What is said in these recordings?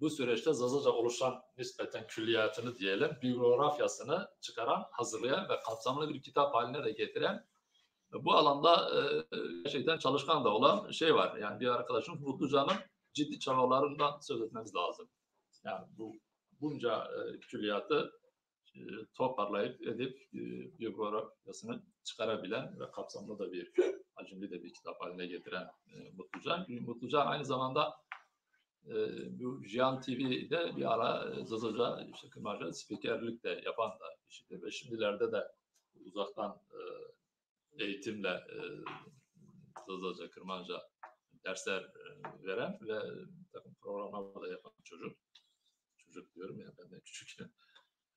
bu süreçte Zazaca oluşan nispeten külliyatını diyelim, biyografyasını çıkaran, hazırlayan ve kapsamlı bir kitap haline de getiren, bu alanda gerçekten çalışkan da olan şey var. Yani bir arkadaşımız Mutlucan'ın ciddi çabalarından söz etmemiz lazım. Yani bu bunca külliyatı toparlayıp edip biyografyasını çıkarabilen ve kapsamlı da bir hacimli de bir kitap haline getiren Mutlucan. Mutlucan aynı zamanda bu Jiyan TV'de bir ara Zazaca, işte Kırmanca spikerlik de yapan da kişidir ve şimdilerde de uzaktan eğitimle Zazaca, Kırmanca dersler veren ve takım programlar da yapan çocuk diyorum ya, ben de küçük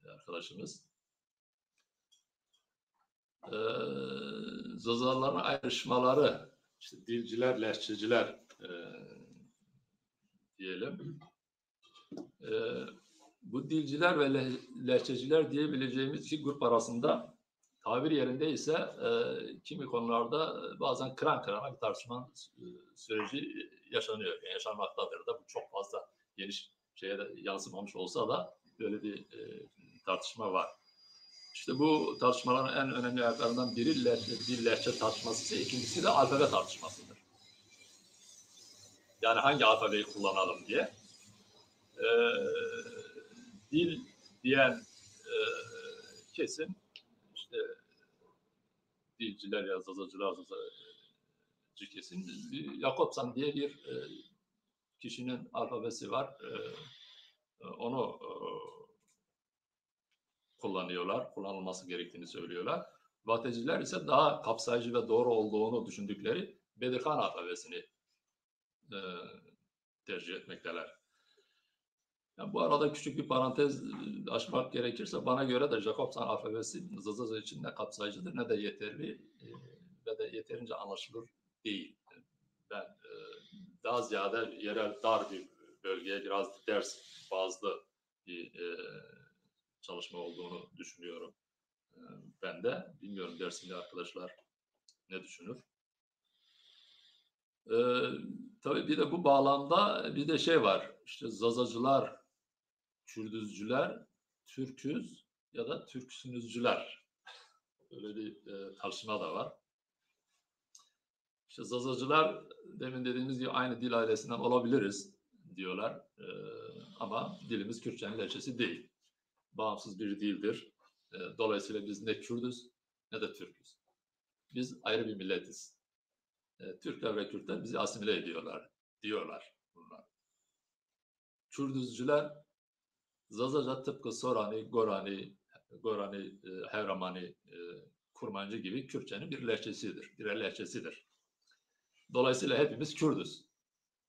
arkadaşımız. Zazaların ayrışmaları, işte dilciler, lehçeciler diyelim. Bu dilciler ve lehçeciler diyebileceğimiz iki grup arasında tabir yerindeyse kimi konularda bazen kıran kırana bir tartışma süreci yaşanıyor. Yani yaşanmaktadır da, bu çok fazla geniş şeye de yansımamış olsa da böyle bir tartışma var. İşte bu tartışmaların en önemli ayaklarından biri dil lehçe tartışması ise ikincisi de alfabe tartışmasıdır. Yani hangi alfabeyi kullanalım diye. Dil diyen kesim, işte dilciler ya Zazacılar, Zazacı kesim, Jakobson diye bir kişinin alfabesi var. Onu kullanıyorlar, kullanılması gerektiğini söylüyorlar. Vateciler ise daha kapsayıcı ve doğru olduğunu düşündükleri Bedirhan alfabesini tercih etmekteler. Yani bu arada küçük bir parantez açmak gerekirse, bana göre de Jakobson alfabesi Zazaca için ne kapsayıcıdır ne de yeterli ve de yeterince anlaşılır değil. Ben daha ziyade yerel dar bir bölgeye biraz ders bazlı bir çalışma olduğunu düşünüyorum. Ben de bilmiyorum, dersinde arkadaşlar ne düşünür? Tabii bir de bu bağlamda bir de şey var. İşte Zazacılar, Kürdüzcüler, Türküz ya da Türksünüzcüler. Öyle bir tartışma da var. İşte Zazacılar, demin dediğimiz gibi aynı dil ailesinden olabiliriz diyorlar. Ama dilimiz Kürtçenin lehçesi değil. Bağımsız bir dildir. Dolayısıyla biz ne Kürdüz ne de Türküz. Biz ayrı bir milletiz. Türkler ve Kürtler bizi asimile ediyorlar diyorlar bunlar. Kürdüzcüler, Zazaca tıpkı Sorani, Gorani, Hevramani, Kurmancı gibi Kürtçenin bir lehçesidir, birer lehçesidir. Dolayısıyla hepimiz Kürdüz.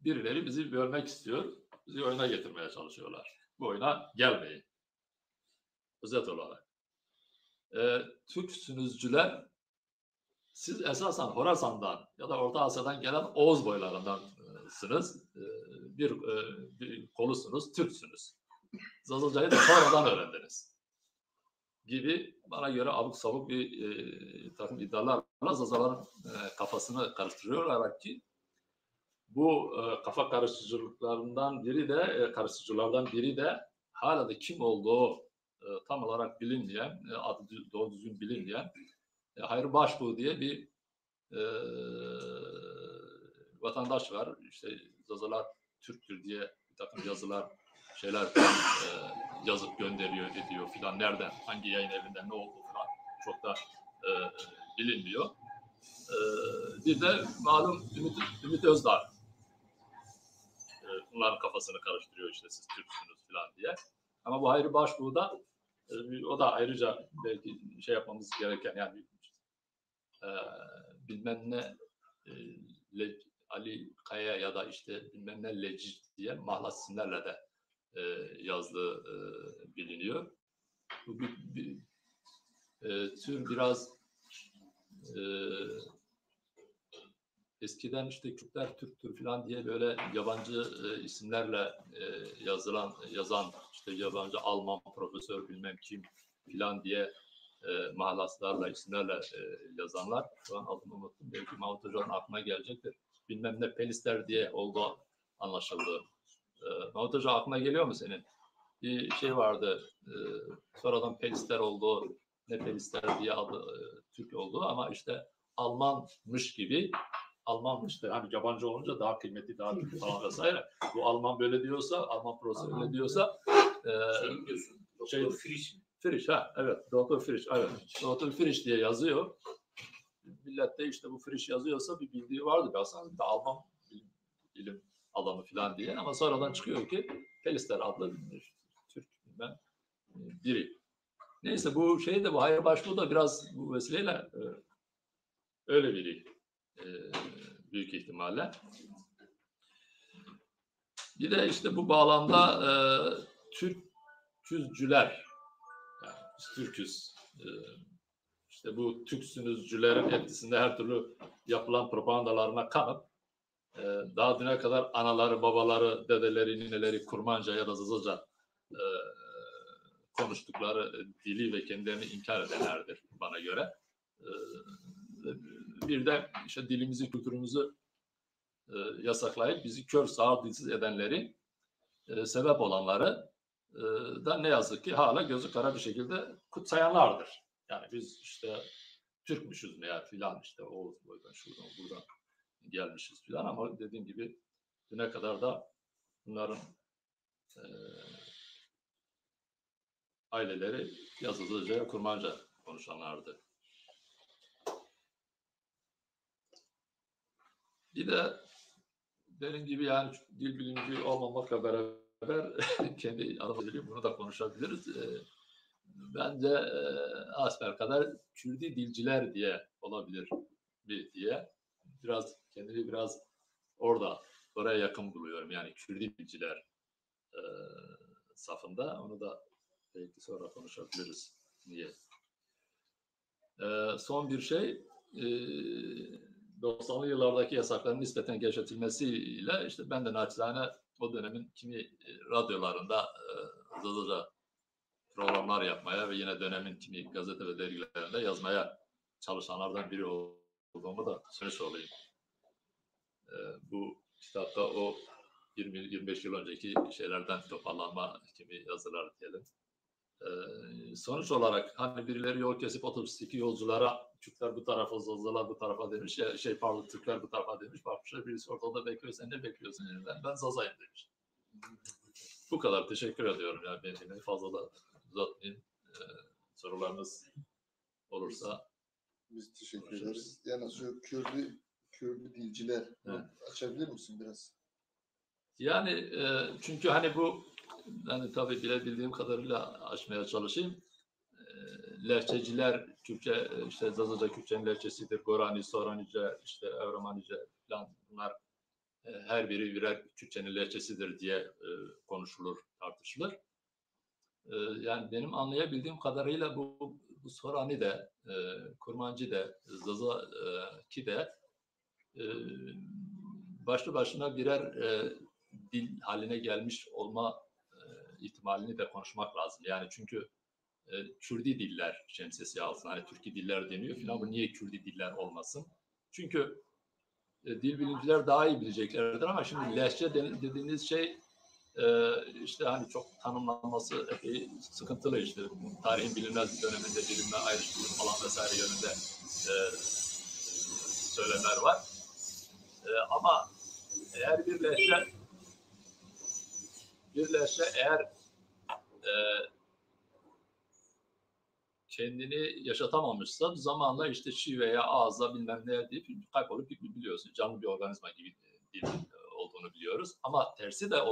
Birileri bizi bölmek istiyor, bizi oyuna getirmeye çalışıyorlar. Bu oyuna gelmeyin. Özet olarak. Türksünüzcüler, siz esasen Horasan'dan ya da Orta Asya'dan gelen Oğuz boylarındansınız. Bir kolusunuz, Türksünüz. Zazaca'yı da sonradan öğrendiniz. Gibi bana göre abuk sabuk bir takım iddialarla Zazaların kafasını karıştırıyorlar ki bu kafa karıştırıcılardan biri de hala da kim olduğu tam olarak bilinmeyen, adı doğru düzgün bilinmeyen Hayri Başbuğ diye bir vatandaş var. İşte Zazalar Türktür diye bir takım yazılar, şeyler yazıp gönderiyor, ediyor filan. Nereden, hangi yayın evinden ne olduğu falan çok da bilinmiyor. Bir de malum Ümit Özdağ. Bunların kafasını karıştırıyor, işte siz Türksünüz filan diye. Ama bu Hayri Başbuğ da o da ayrıca belki şey yapmamız gereken, yani bilmem ne Ali Kaya ya da işte bilmem ne Leci diye mahlas isimlerle de yazdığı biliniyor. Bu bir tür biraz eskiden işte Kürtler Türktür falan diye böyle yabancı isimlerle yazan işte yabancı Alman profesör bilmem kim falan diye mahlaslarla, isimlerle yazanlar. Şu an adını unuttum. Belki Mahmut Hoca'nın aklına gelecektir. Bilmem ne Pelisler diye olduğu anlaşıldı. Mahmut Hoca aklına geliyor mu senin? Bir şey vardı. Sonradan Pelister oldu. Ne Pelister diye adı Türk oldu ama işte Almanmış gibi. Almanmış da hani yabancı olunca daha kıymetli, daha Türk falan vesaire. Bu Alman böyle diyorsa, Alman profesör öyle diyorsa Şey diyorsun. Şey, Doktor Frisch. Frisch, evet. Doktor Frisch, evet. Doktor Frisch diye yazıyor. Millet de işte bu Frisch yazıyorsa bir bildiği vardı. Aslında bir de Alman bilim adamı falan diye. Ama sonradan çıkıyor ki Pelister adlı Türk bilmem biri. Neyse bu şey de bu hayır başbuğu da biraz bu vesileyle öyle biri büyük ihtimalle. Bir de işte bu bağlamda Türkçüler, yani biz Türküz, işte bu Türksünüzcülerin etkisinde her türlü yapılan propagandalarına kanıp daha düne kadar anaları, babaları, dedeleri, nineleri Kurmanca ya da Zazaca konuştukları dili ve kendilerini inkar edenlerdir bana göre. Bir de işte dilimizi, kültürümüzü yasaklayıp bizi kör sağır dilsiz edenleri, sebep olanları da ne yazık ki hala gözü kara bir şekilde kutsayanlardır. Yani biz işte Türkmüşüz meğer filan işte o boydan şuradan buradan gelmişiz filan ama dediğim gibi düne kadar da bunların aileleri Yazıcıca, Kurmanca konuşanlardı. Bir de benim gibi yani dil bilimci olmamakla beraber kendi alanımda bunu da konuşabiliriz. Bence asbelkader Kürdi dilciler diye olabilir diye kendimi biraz oraya yakın buluyorum. Yani Kürdi dilciler safında. Onu da belki sonra konuşabiliriz. Niye? Son bir şey 90'lı yıllardaki yasakların nispeten gevşetilmesiyle işte ben de naçizane o dönemin kimi radyolarında hızlıca programlar yapmaya ve yine dönemin kimi gazete ve dergilerinde yazmaya çalışanlardan biri olduğumu da söylemiş olayım. Bu kitapta o 20-25 yıl önceki şeylerden toparlanma kimi yazılar diyelim. Sonuç olarak hani birileri yol kesip otobüsteki yolculara Türkler bu tarafa, Zazalar bu tarafa demiş. Pardon Türkler bu tarafa demiş. Bakmışlar birisi ortada bekliyor. Sen ne bekliyorsun? Ben Zazayım demiş. Bu kadar. Teşekkür ediyorum. Yani beni fazla da uzatmayayım. Sorularınız olursa. Biz teşekkür ederiz. Yani şu Kürdü dilciler açabilir misin biraz? Yani çünkü hani bu yani tabii bilebildiğim kadarıyla açmaya çalışayım. Lehçeciler Türkçe işte Zazaca Kürtçenin lehçesidir. Gorani, Soranice, işte Evramanice falan bunlar her biri birer Kürtçenin lehçesidir diye konuşulur, tartışılır. Yani benim anlayabildiğim kadarıyla bu Sorani de, Kurmancı da, Zazaki de başlı başına birer dil haline gelmiş olma ihtimalini de konuşmak lazım. Yani çünkü Kürdi diller şemsiyesi altında hani Türki diller deniyor filan bu niye Kürdi diller olmasın? Çünkü dil bilimciler daha iyi bileceklerdir ama şimdi lehçe dediğiniz şey işte hani çok tanımlanması epey sıkıntılı işte tarihin bilinmez bir döneminde bilinme ayrıştırılır falan vesaire yönünde söylemler var. Ama eğer bir lehçe eğer kendini yaşatamamışsa zamanla işte şi veya ağızla bilmem ne deyip kaybolup biliyorsun. Canlı bir organizma gibi dil olduğunu biliyoruz. Ama tersi de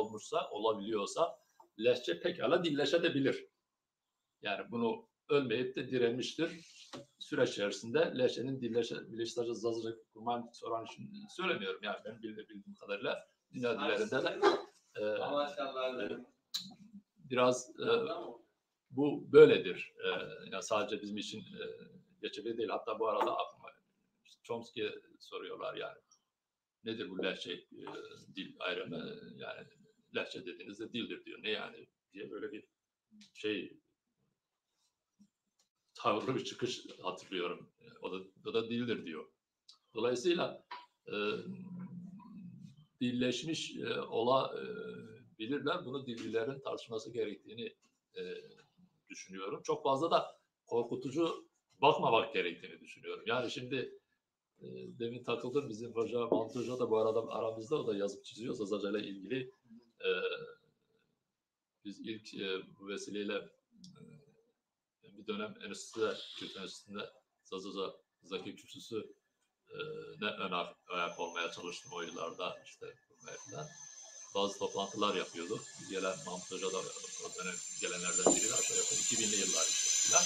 olabiliyorsa lehçe pekala dilleşebilir. Yani bunu ölmeyip de direnmiştir. Süreç içerisinde lehçenin dilleştireceğiz, Zazaca, Kurman soran için söylemiyorum. Yani ben bildiğim kadarıyla dünya dillerinde de biraz bu böyledir. Yani sadece bizim için geçerli değil. Hatta bu arada Chomsky'ye soruyorlar yani. Nedir bu lehçe dil ayrımı? Yani lehçe dediğinizde dildir diyor. Ne yani diye böyle bir tavırlı bir çıkış hatırlıyorum. O da dildir diyor. Dolayısıyla dilleşmiş bilirler. Bunu dillilerin tartışması gerektiğini düşünüyorum. Çok fazla da korkutucu bakmamak gerektiğini düşünüyorum. Yani şimdi demin takıldım, bizim hoca Mahmut Hoca da bu arada aramızda, o da yazıp çiziyor Zazaca ile ilgili. Biz ilk bu vesileyle bir dönem enstitüde, Kürt Enstitüsü'nde Zazaca Zaki Kürsüsü ne ayak olmaya çalıştım o yıllarda, işte falan. Bazı toplantılar yapıyorduk. Gelen Mahmut Hoca da o dönem gelenlerden biri, aşağı yukarı 2000'li yıllar işte falan.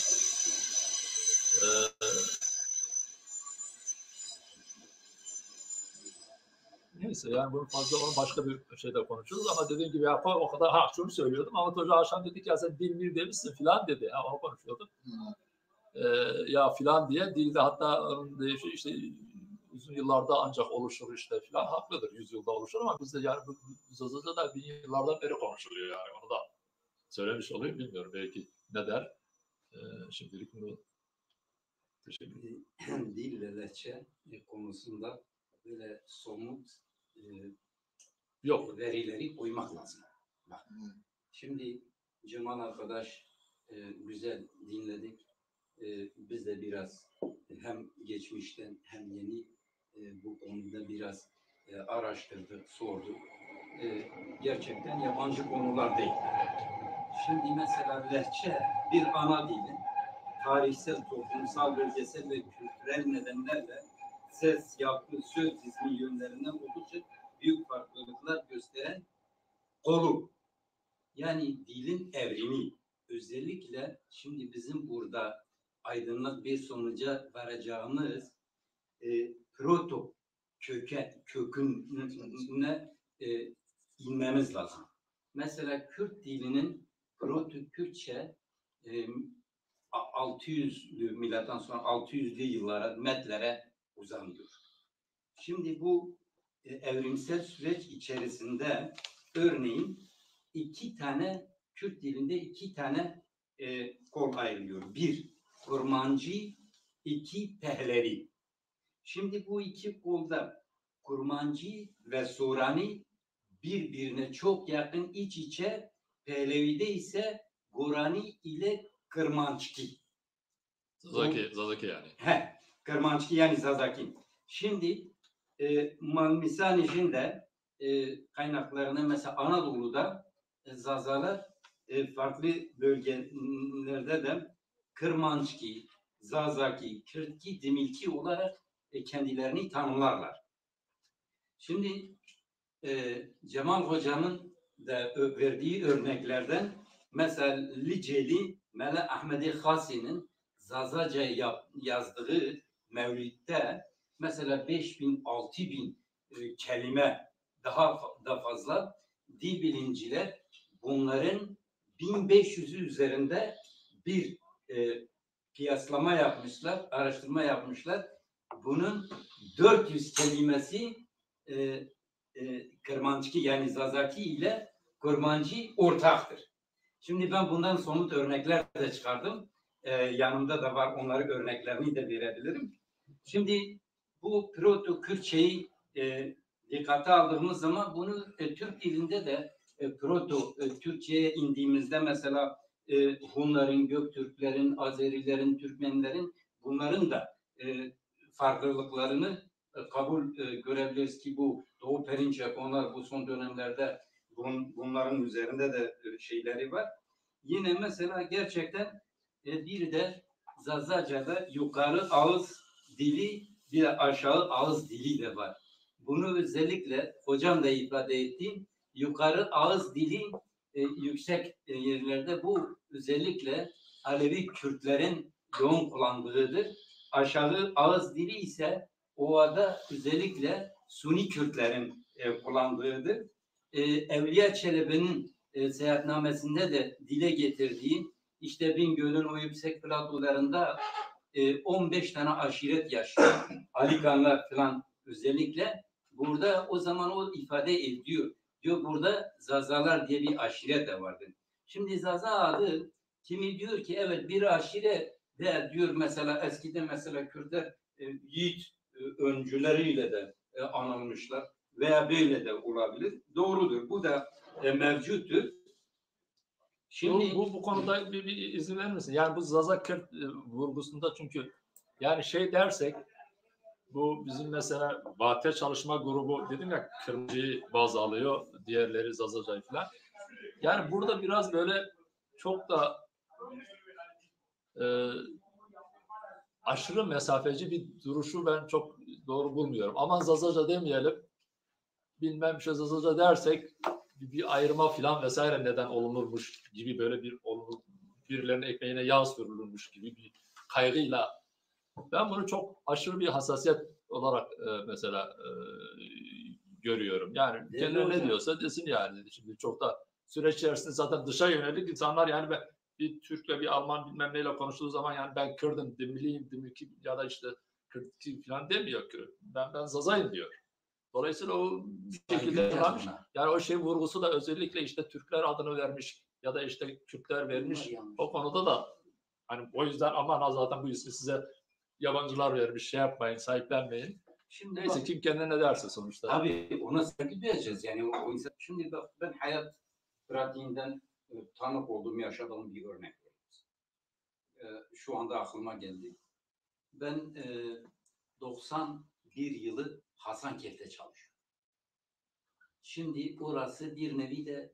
Neyse yani bunu fazla, onu başka bir şeyde konuşuruz ama dediğim gibi ya, o kadar şunu söylüyordum ama Hoca akşam dedik ya sen dil demişsin filan dedi. Ya onu konuşuyorduk. Ya filan diye dilde, hatta değişiyor işte, uzun yıllarda ancak oluşur işte filan, haklıdır, 100 yılda oluşur ama bizde yani Zazaca da 1000 yıllardan beri konuşuluyor yani, onu da söylemiş olayım, bilmiyorum belki ne der. Şimdilik bunu teşekkür ederim. Dil ve lehçe konusunda böyle somut Yok. verileri koymak lazım. Bak, şimdi Cemal arkadaş güzel dinledik. Biz de biraz hem geçmişten hem yeni bu konuda biraz araştırdık, sorduk. Gerçekten yabancı konular değil. Şimdi mesela lehçe bir ana dilin tarihsel, toplumsal, bölgesel ve kültürel nedenlerle ses, yapı, söz dizimi yönlerinden oldukça büyük farklılıklar gösteren kolu. Yani dilin evrimi. Özellikle şimdi bizim burada aydınlık bir sonuca varacağımız proto köküne inmemiz lazım. Mesela Kürt dilinin proto Kürtçe 600'lü milattan sonra 600'lü yıllara, metlere uzanıyor. Şimdi bu evrimsel süreç içerisinde örneğin Kürt dilinde iki tane kol ayrılıyor. Bir, Kurmancı, iki, Pehlevi. Şimdi bu iki kolda Kurmancı ve Sorani birbirine çok yakın, iç içe. Pehlevi'de ise Gorani ile Kırmançki. Zazaki yani. Kırmançki yani Zazaki. Şimdi Malmisanij'in de kaynaklarına mesela Anadolu'da Zazalar farklı bölgelerde de Kırmançki, Zazaki, Kırtki, Dimilki olarak kendilerini tanımlarlar. Şimdi Cemal Hoca'nın da verdiği örneklerden mesela Liceli Mele Ahmedi Khasi'nin Zazaca yazdığı Mevlid'de mesela 5000, 6000 kelime daha da fazla dil bilimciler bunların 1500'ü üzerinde bir kıyaslama yapmışlar, araştırma yapmışlar. Bunun 400 kelimesi Kırmançki yani Zazaki ile Kurmancı ortaktır. Şimdi ben bundan somut örnekler de çıkardım. Yanımda da var, onları örneklerini de verebilirim. Şimdi bu Proto-Kürtçeyi dikkate aldığımız zaman bunu Türk dilinde de Proto-Türkçe'ye indiğimizde mesela Hunların, Göktürklerin, Azerilerin, Türkmenlerin bunların da farklılıklarını kabul görebiliriz ki bu Doğu Perinç Japonlar bu son dönemlerde bunların üzerinde de şeyleri var. Yine mesela gerçekten bir de Zazaca'da yukarı ağız dili bir de aşağı ağız dili de var. Bunu özellikle hocam da ifade ettiğim yukarı ağız dili yüksek yerlerde bu özellikle Alevi Kürtlerin yoğun kullandığıdır. Aşağı ağız dili ise Ova'da özellikle Suni Kürtlerin kullandığıdır. Evliya Çelebi'nin seyahatnamesinde de dile getirdiği işte Bingöl'ün o yüksek platolarında 15 tane aşiret yaşıyor. Alikanlar falan özellikle. Burada o zaman o ifade ediyor. Diyor burada Zazalar diye bir aşiret de vardır. Şimdi Zaza adı kimi diyor ki evet bir aşiret de diyor mesela eskiden mesela Kürtler yiğit öncüleriyle de anılmışlar veya böyle de olabilir. Doğrudur. Bu da mevcuttur. Şimdi Bu konuda bir izin verir misin? Yani bu Zaza Kürt vurgusunda, çünkü yani şey dersek, bu bizim mesela Vahte Çalışma Grubu dedim ya, Kırmızı'yı baz alıyor, diğerleri Zazaca'yı falan. Yani burada biraz böyle çok da aşırı mesafeci bir duruşu ben çok doğru bulmuyorum. Aman Zazaca demeyelim, bilmem şey Zazaca dersek bir ayrıma falan vesaire neden olunurmuş gibi, böyle bir birilerinin ekmeğine yağ sürülürmüş gibi bir kaygıyla, ben bunu çok aşırı bir hassasiyet olarak mesela görüyorum. Yani Değil kendine ne hocam. diyorsa desin yani. Şimdi çok da süreç içerisinde zaten dışa yönelik insanlar, yani ben bir Türk'le bir Alman bilmem neyle konuştuğu zaman yani ben Kürt'üm, Dimiliyim, Dimiki ya da işte Kürt'ü falan demiyor ki. Ben Zazayım diyor. Dolayısıyla o bir şekilde yapılmış. Yani o şey vurgusu da özellikle işte Türkler adını vermiş ya da işte Kürtler vermiş. O konuda da hani o yüzden aman zaten bu ismi size yabancılar vermiş, şey yapmayın, sahiplenmeyin. Şimdi Neyse, kim kendine ne derse sonuçta. Tabii ona saygı duyacağız. Yani o insan. Şimdi bak, ben hayat pratiğinden tanık olduğum, yaşadığım bir örnek vereyim. Şu anda aklıma geldi. Ben 91 yılı Hasankeyf'te çalışıyorum. Şimdi orası bir nevi de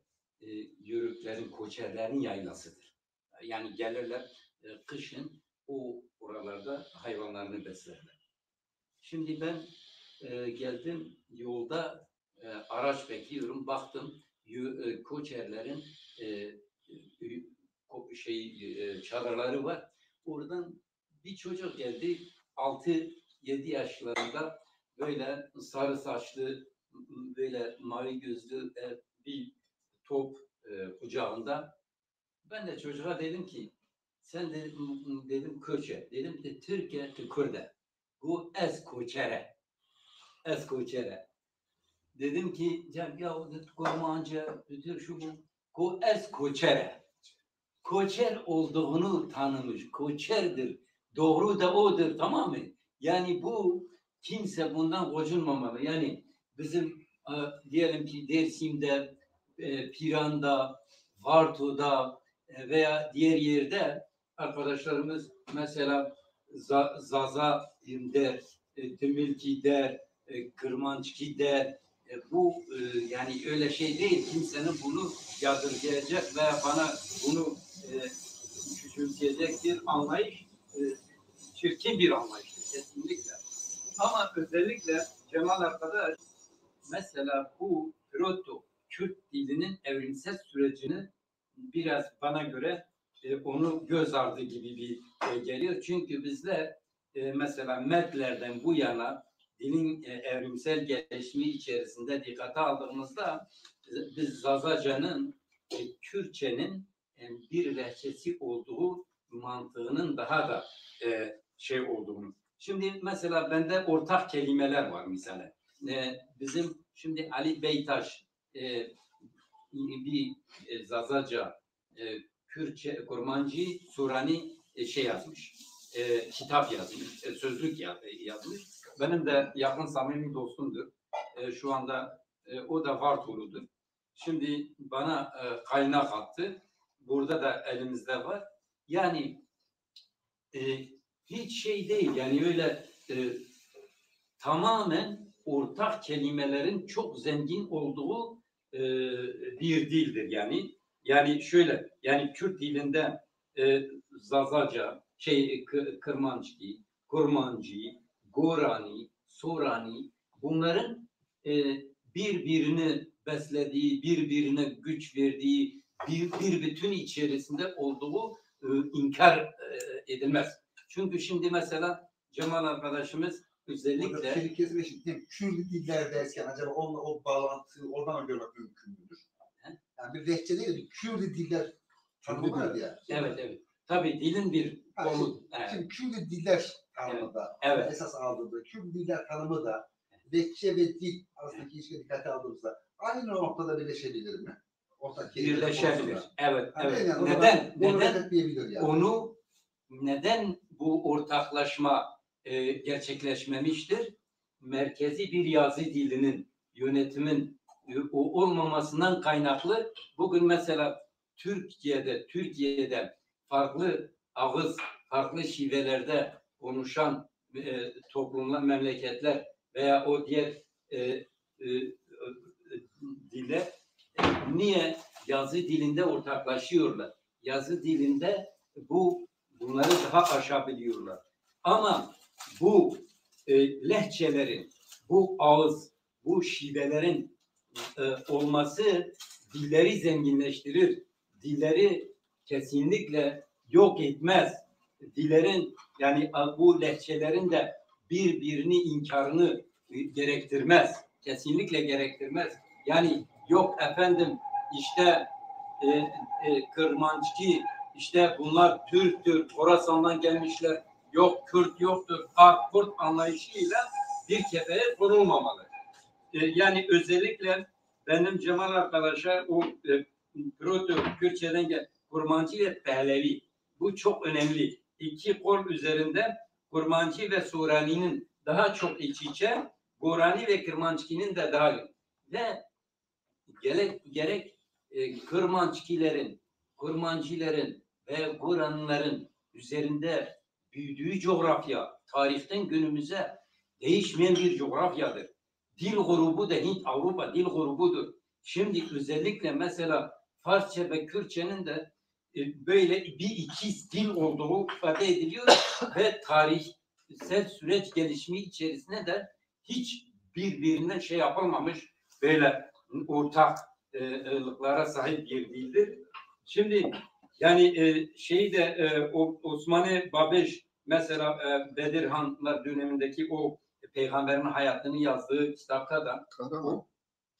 Yörüklerin, Koçerlerin yaylasıdır. Yani gelirler kışın oralarda hayvanlarını beslerler. Şimdi ben geldim, yolda araç bekliyorum, baktım Koçerlerin çadırları var. Oradan bir çocuk geldi, 6-7 yaşlarında, böyle sarı saçlı, böyle mavi gözlü bir top kucağında. Ben de çocuğa dedim ki, sen de dedim Koçer, dedim de Türkiye Tükürde. Bu es koçere. Dedim ki ya Kurmancı bütün şu bu es koçere. Koçer olduğunu tanımış. Koçerdir. Doğru da odur, tamam mı? Yani bu kimse bundan gocunmamalı. Yani bizim diyelim ki Dersim'de, Piran'da, Varto'da veya diğer yerde arkadaşlarımız mesela Zaza der, Demirki der, Kırmançki der. Bu yani öyle şey değil. Kimsenin bunu yadırgayacak veya bana bunu küçümseyecek bir anlayış, çirkin bir anlayıştır kesinlikle. Ama özellikle Cemal arkadaş mesela bu proto Kürt dilinin evrimsel sürecini biraz bana göre onu göz ardı gibi bir geliyor. Çünkü bizler mesela Medler'den bu yana dilin evrimsel gelişimi içerisinde dikkate aldığımızda biz Zazaca'nın Kürtçenin bir lehçesi olduğu mantığının daha da şey olduğunu. Şimdi mesela bende ortak kelimeler var mesela. Bizim şimdi Ali Beytaş bir Zazaca Kürtçe, Kurmancı, Surani şey yazmış. Kitap yazmış, sözlük yazmış. Benim de yakın samimi dostumdur. Şu anda o da Vartolu'dur. Şimdi bana kaynak attı. Burada da elimizde var. Yani hiç şey değil. Yani öyle tamamen ortak kelimelerin çok zengin olduğu bir dildir yani. Yani şöyle, yani Kürt dilinde Zazaca, Kırmançı, Kurmancı, Gorani, Sorani, bunların birbirini beslediği, birbirine güç verdiği bir bütün içerisinde olduğu inkar edilmez. Çünkü şimdi mesela Cemal arkadaşımız özellikle Seni kesme şimdi Kürt diller derken acaba onunla o bağlantıyı oradan görmek mümkün müdür? Yani bir lehçe değil de Kürt diller tanımı var ya. Evet. Tabii dilin bir kolu. Şimdi Kürt diller tanımı da esas aldığında Kürt diller tanımı da lehçe ve dil arasındaki ilişkiye dikkate aldığımızda aynı noktada birleşebilir mi? Birleşebilir. Evet. Yani Neden onu neden bu ortaklaşma gerçekleşmemiştir? Merkezi bir yazı dilinin, yönetimin o olmamasından kaynaklı bugün mesela Türkiye'de farklı ağız, farklı şivelerde konuşan toplumlar, memleketler veya o diğer diller niye yazı dilinde ortaklaşıyorlar? Yazı dilinde bunları daha aşabiliyorlar. Ama bu lehçelerin, bu ağız, bu şivelerin olması dilleri zenginleştirir. Dilleri kesinlikle yok etmez. Dillerin yani bu lehçelerin de birbirini inkarını gerektirmez. Kesinlikle gerektirmez. Yani yok efendim işte Kırmancı, işte bunlar Türktür, Horasan'dan gelmişler, yok Kürt yoktur, Kurt anlayışıyla bir kefeye konulmamalı. Yani özellikle benim Cemal arkadaşa o Kürtçeden gel, Kurmancı ve Pehlevi. Bu çok önemli. İki kol üzerinde Kurmancı ve Surani'nin daha çok iç içe, Gorani ve Kırmançki'nin de daha ve gerek Kırmancıların ve Goranlıların üzerinde büyüdüğü coğrafya tarihten günümüze değişmeyen bir coğrafyadır. Dil grubu da Hint-Avrupa dil grubudur. Şimdi özellikle mesela Farsça ve Kürtçenin de böyle bir ikiz dil olduğu ifade ediliyor ve tarihsel süreç gelişimi içerisinde de hiç birbirinden şey yapılmamış böyle ortak lıklara sahip bir dildir. Şimdi yani Osmani Babeş mesela Bedirhanlar dönemindeki o peygamberin hayatını yazdığı kitapta da Kahraman.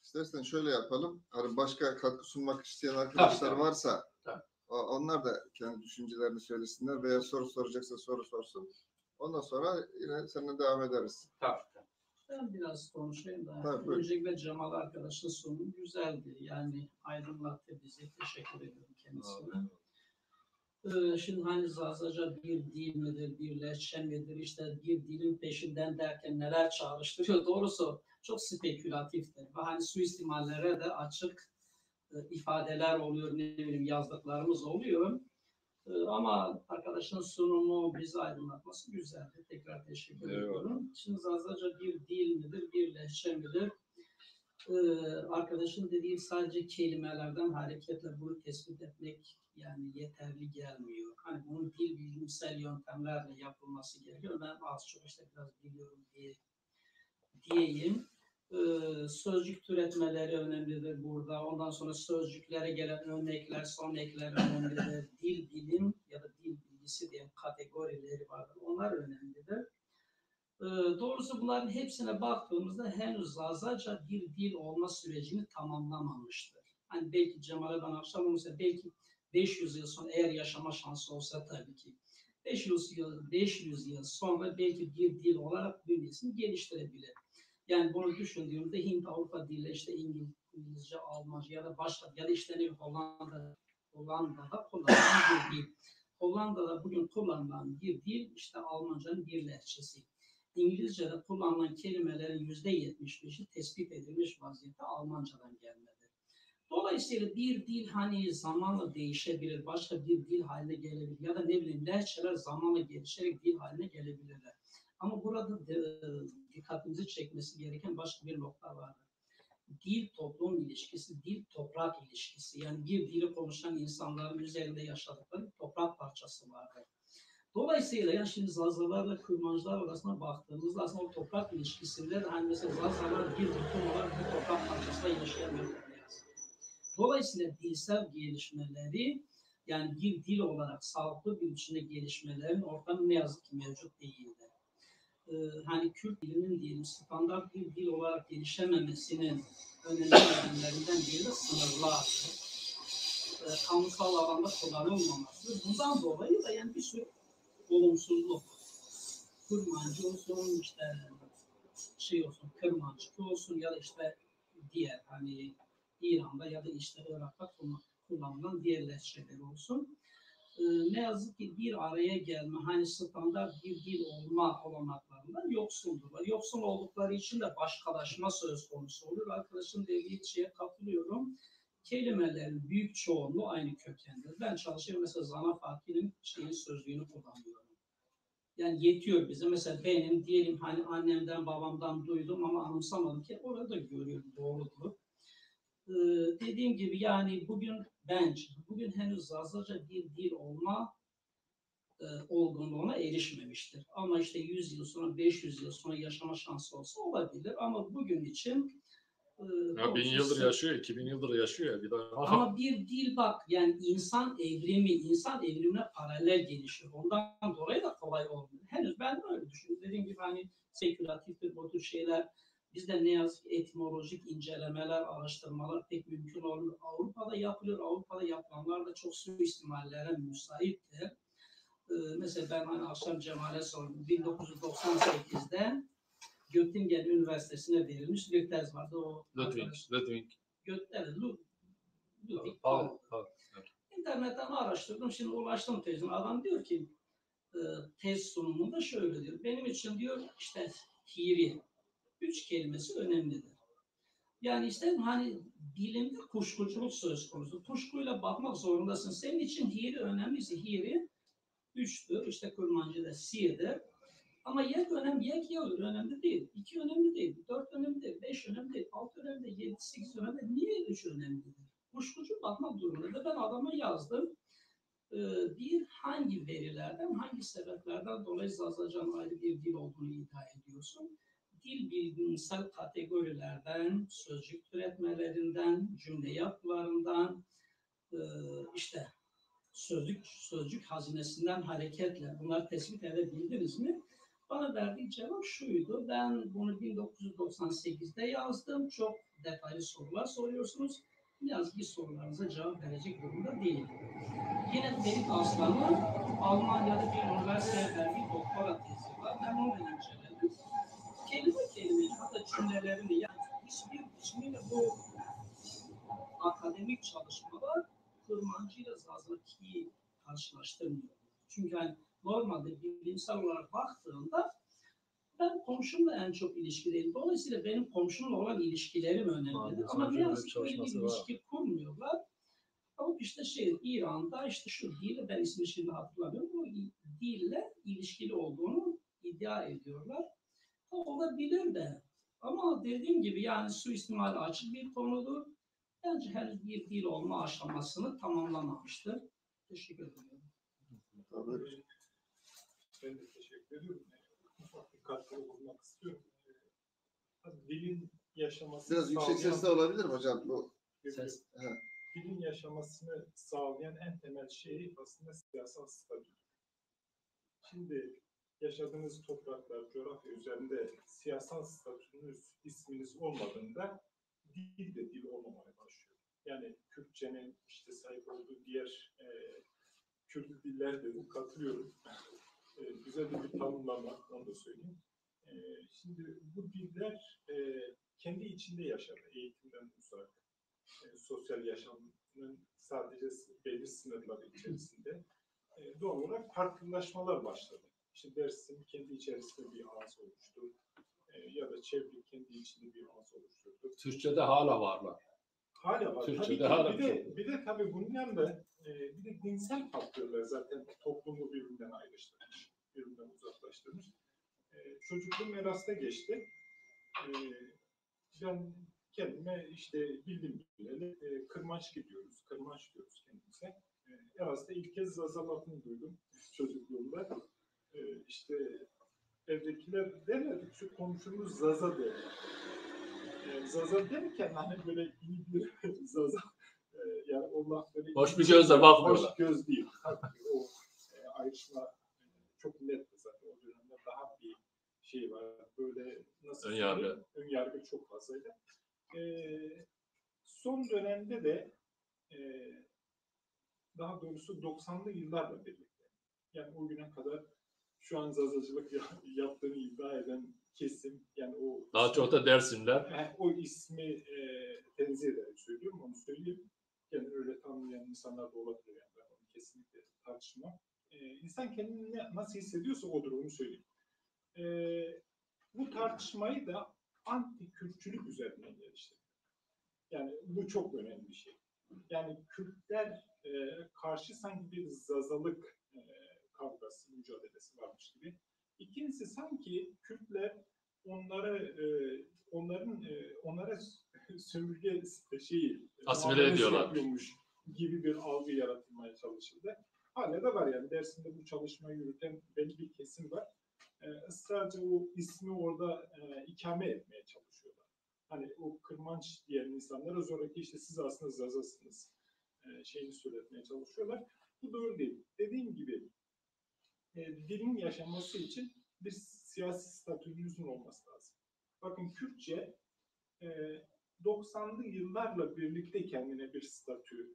İstersen şöyle yapalım. Hani başka katkı sunmak isteyen arkadaşlar tabii. varsa Tabii. onlar da kendi düşüncelerini söylesinler veya soru soracaksa soru sorsun. Ondan sonra yine seninle devam ederiz. Tabii. Ben biraz konuşayım da. Tabii, buyurun. Öncelikle Cemal arkadaşın sonu güzeldi. Yani aydınlattı bizi. Teşekkür ediyorum kendisine. Şimdi hani Zazaca bir dil midir, bir lehçe midir, işte bir dilin peşinden derken neler çağrıştırıyor. Doğrusu çok spekülatiftir. Ve hani suistimallere de açık ifadeler oluyor, ne bileyim yazdıklarımız oluyor. Ama arkadaşın sunumu bizi aydınlatması güzeldi. Tekrar teşekkür ediyorum. Şimdi Zazaca bir dil midir, bir lehçe midir? Arkadaşın dediği sadece kelimelerden hareketle bunu tespit etmek yani yeterli gelmiyor. Hani bunun dil bilimsel yöntemlerle yapılması gerekiyor. Ben az çok işte biraz biliyorum diyeyim. Sözcük türetmeleri önemlidir burada. Ondan sonra sözcüklere gelen örnekler, son ekler önemlidir. Dil bilim ya da dil bilgisi diye kategorileri vardır. Onlar önemlidir. Doğrusu bunların hepsine baktığımızda henüz Zazaca bir dil olma sürecini tamamlamamıştır. Hani belki Cemal'e ben akşam olursa belki 500 yıl sonra eğer yaşama şansı olsa tabii ki 500 yıl sonra belki bir dil olarak bünyesini geliştirebilir. Yani bunu düşündüğümde Hint-Avrupa dili işte İngilizce, Almanca ya da başka ya da işte Hollanda'da kullanılan bir dil. Hollanda'da bugün kullanılan bir dil işte Almanca'nın bir lehçesi. İngilizce'de kullanılan kelimelerin %75'i tespit edilmiş vaziyette Almancadan gelmedir. Dolayısıyla bir dil hani zamanla değişebilir, başka bir dil haline gelebilir ya da ne bileyim lehçeler zamanla gelişerek dil haline gelebilirler. Ama burada dikkatimizi çekmesi gereken başka bir nokta vardır. Dil-toplum ilişkisi, dil-toprak ilişkisi. Yani bir dili konuşan insanların üzerinde yaşadıkları toprak parçası vardır. Dolayısıyla yani şimdi Zazalarla Kürmancılar arasında baktığımızda aslında o toprak ilişkisinde de hani mesela Zazalar bir bütün olarak bir toprak parçasıyla yaşayamıyorlar. Dolayısıyla dilsel gelişmeleri yani bir dil olarak sağlıklı bir biçimde gelişmelerin ortamı ne yazık ki mevcut değildir. Hani Kürt dilinin diyelim standart bir dil olarak gelişememesinin önemli nedenlerinden biri de sınırlardır. Kamusal alanda kullanılmaması. Bundan dolayı da yani bir sürü olumsuzluk. Kürmancı olsun, işte Kırmancı olsun ya da işte diğer hani İran'da ya da işte Irak'ta kullanılan diğer lehçeler olsun. Ne yazık ki bir araya gelme, hani standart bir dil olma olanakları imkanlarından yoksuldurlar. Yoksul oldukları için de başkalaşma söz konusu olur. Arkadaşın dediği şeye katılıyorum. Kelimelerin büyük çoğunluğu aynı kökendir. Ben çalışıyorum mesela Zana Fatih'in sözlüğünü kullanıyorum. Yani yetiyor bize. Mesela benim diyelim hani annemden babamdan duydum ama anımsamadım ki orada görüyorum, doğrudur. Dediğim gibi yani bugün henüz Zazaca bir dil olma olgunluğuna erişmemiştir. Ama işte 100 yıl sonra, 500 yıl sonra yaşama şansı olsa olabilir. Ama bugün için Ya 1000 yıldır yaşıyor, 2000 yıldır yaşıyor ya bir daha. ama bir dil bak yani insan evrimine paralel gelişiyor. Ondan dolayı da kolay olmuyor. Henüz ben öyle düşünüyorum. Dediğim gibi hani spekülatiftir bu tür şeyler. Bizde ne yazık ki etimolojik incelemeler, araştırmalar pek mümkün olmuyor. Avrupa'da yapılıyor. Avrupa'da yapılanlar da çok suistimallere müsaittir. Mesela ben hani akşam Cemal'e sordum. 1998'de Göttingen Üniversitesi'ne verilmiş bir tez vardı. O Ludwig. Ludwig Paul. İnternetten araştırdım. Şimdi ulaştım tezine. Adam diyor ki tez sunumunda şöyle diyor. Benim için diyor işte hiri 3 kelimesi önemlidir. Yani işte hani bilimde kuşkuculuk söz konusu. Kuşkuyla bakmak zorundasın. Senin için hiri önemliyse hiri 3'tür. İşte kurmancıda si'dir. Ama yek önemli, yek yağır önemli değil. 2 önemli değil. 4 önemli değil. 5 önemli değil. 6 önemli değil. 7, 8 önemli değil. Niye 3 önemli değil? Kuşkucu bakmak durumunda. Ben adama yazdım. Hangi verilerden, hangi sebeplerden dolayı Zazacan'ın ayrı bir dil olduğunu iddia ediyorsun? Dil bilimsel kategorilerden, sözcük türetmelerinden, cümle yapılarından, işte sözcük hazinesinden hareketle bunları tespit edebildiniz mi? Bana verdiği cevap şuydu. Ben bunu 1998'de yazdım. Çok detaylı sorular soruyorsunuz. Ne yazık ki sorularınıza cevap verecek durumda değilim. Yine Ferit Aslan'ın Almanya'da bir üniversiteye verdiği doktora tezi var. Ben onu inceledim. Kelime hatta cümlelerini yani hiçbir biçimiyle bu akademik çalışmalar Kurmancı ile Zazaki'yi karşılaştırmıyor. Çünkü yani normalde bilimsel olarak baktığında ben komşumla en çok ilişkideyim. Dolayısıyla benim komşumla olan ilişkilerim önemli. Ama ne yazık ki öyle bir ilişki kurmuyorlar. Ama işte İran'da işte şu dille ben ismini şimdi hatırlamıyorum. O dille ilişkili olduğunu iddia ediyorlar. Olabilir de. Ama dediğim gibi yani suistimali açık bir konudur. Bence henüz bir dil olma aşamasını tamamlamamıştır. Teşekkür ederim. Tabii. Ben de teşekkür ediyorum. Ufak bir katkıda bulunmak istiyorum. Dilin yaşamasını Biraz yüksek sağlayan- sesle olabilir mi hocam? Bu Ses. Dilin yaşamasını sağlayan en temel şey aslında siyasal statü. Şimdi yaşadığınız topraklar, coğrafya üzerinde siyasal statünüz, isminiz olmadığında dil de dil olmamaya başlıyor. Yani Kürtçenin işte sahip olduğu diğer Kürt diller de katılıyorum. Güzel de bir tanımlama, onu da söyleyeyim. Şimdi bu diller kendi içinde yaşar, eğitimden uzak, sosyal yaşamın sadece belli sınırları içerisinde doğal olarak farklılaşmalar başladı. İşte Dersim kendi içerisinde bir ağız oluştu. Ya da Çevre kendi içinde bir ağız oluşturdu. Türkçe'de hala varlar. Hala var. Türkçe'de Tabii hala bir de tabii bunun yanında bir de dinsel faktörler zaten toplumu birbirinden ayrıştırmış, birbirinden uzaklaştırmış. Çocukluğum Eras'ta geçti. Ben kendime işte bildim bileli kırmanç gidiyoruz, kırmanç diyoruz kendimize. Eras'ta ilk kez Zaza lafını duydum çocukluğumda. İşte evdekiler derlerdi şu komşumuz Zaza der. Zaza derken hani böyle iyi bir Zaza. Yani Allah böyle Hoş bir gözle bakmıyorlar. Hoş göz değil. Tabii o ayrışma çok netti zaten. O dönemde daha bir şey var. Böyle nasıl Önyargı. Önyargı çok fazlaydı. Son dönemde de daha doğrusu 90'lı yıllarla birlikte. Yani o güne kadar şu an zazacılık yaptığını iddia eden kesim yani o Daha çok da Dersim'den. o ismi tenzih ederek söylüyorum, onu söyleyeyim. Yani öyle tanımlayan insanlar da olabilir yani. Ben onu kesinlikle tartışmam. İnsan kendini nasıl hissediyorsa odur, onu söyleyeyim. Bu tartışmayı da anti-Kürtçülük üzerinden geliştirdi. Yani bu çok önemli bir şey. Yani Kürtler karşı sanki bir zazalık kavgası, mücadelesi varmış gibi. İkincisi sanki Kürtler onlara sömürge Asimile ediyorlar yapıyormuş gibi bir algı yaratılmaya çalışıldı. Hala da var yani dersinde bu çalışmayı yürüten belli bir kesim var. Sadece o ismi orada ikame etmeye çalışıyorlar. Hani o Kırmanç diyen insanlara zoraki işte siz aslında Zazasınız şeyini söyletmeye çalışıyorlar. Bu doğru değil. Dediğim gibi dilin yaşanması için bir siyasi statünüzün olması lazım. Bakın Kürtçe 90'lı yıllarla birlikte kendine bir statü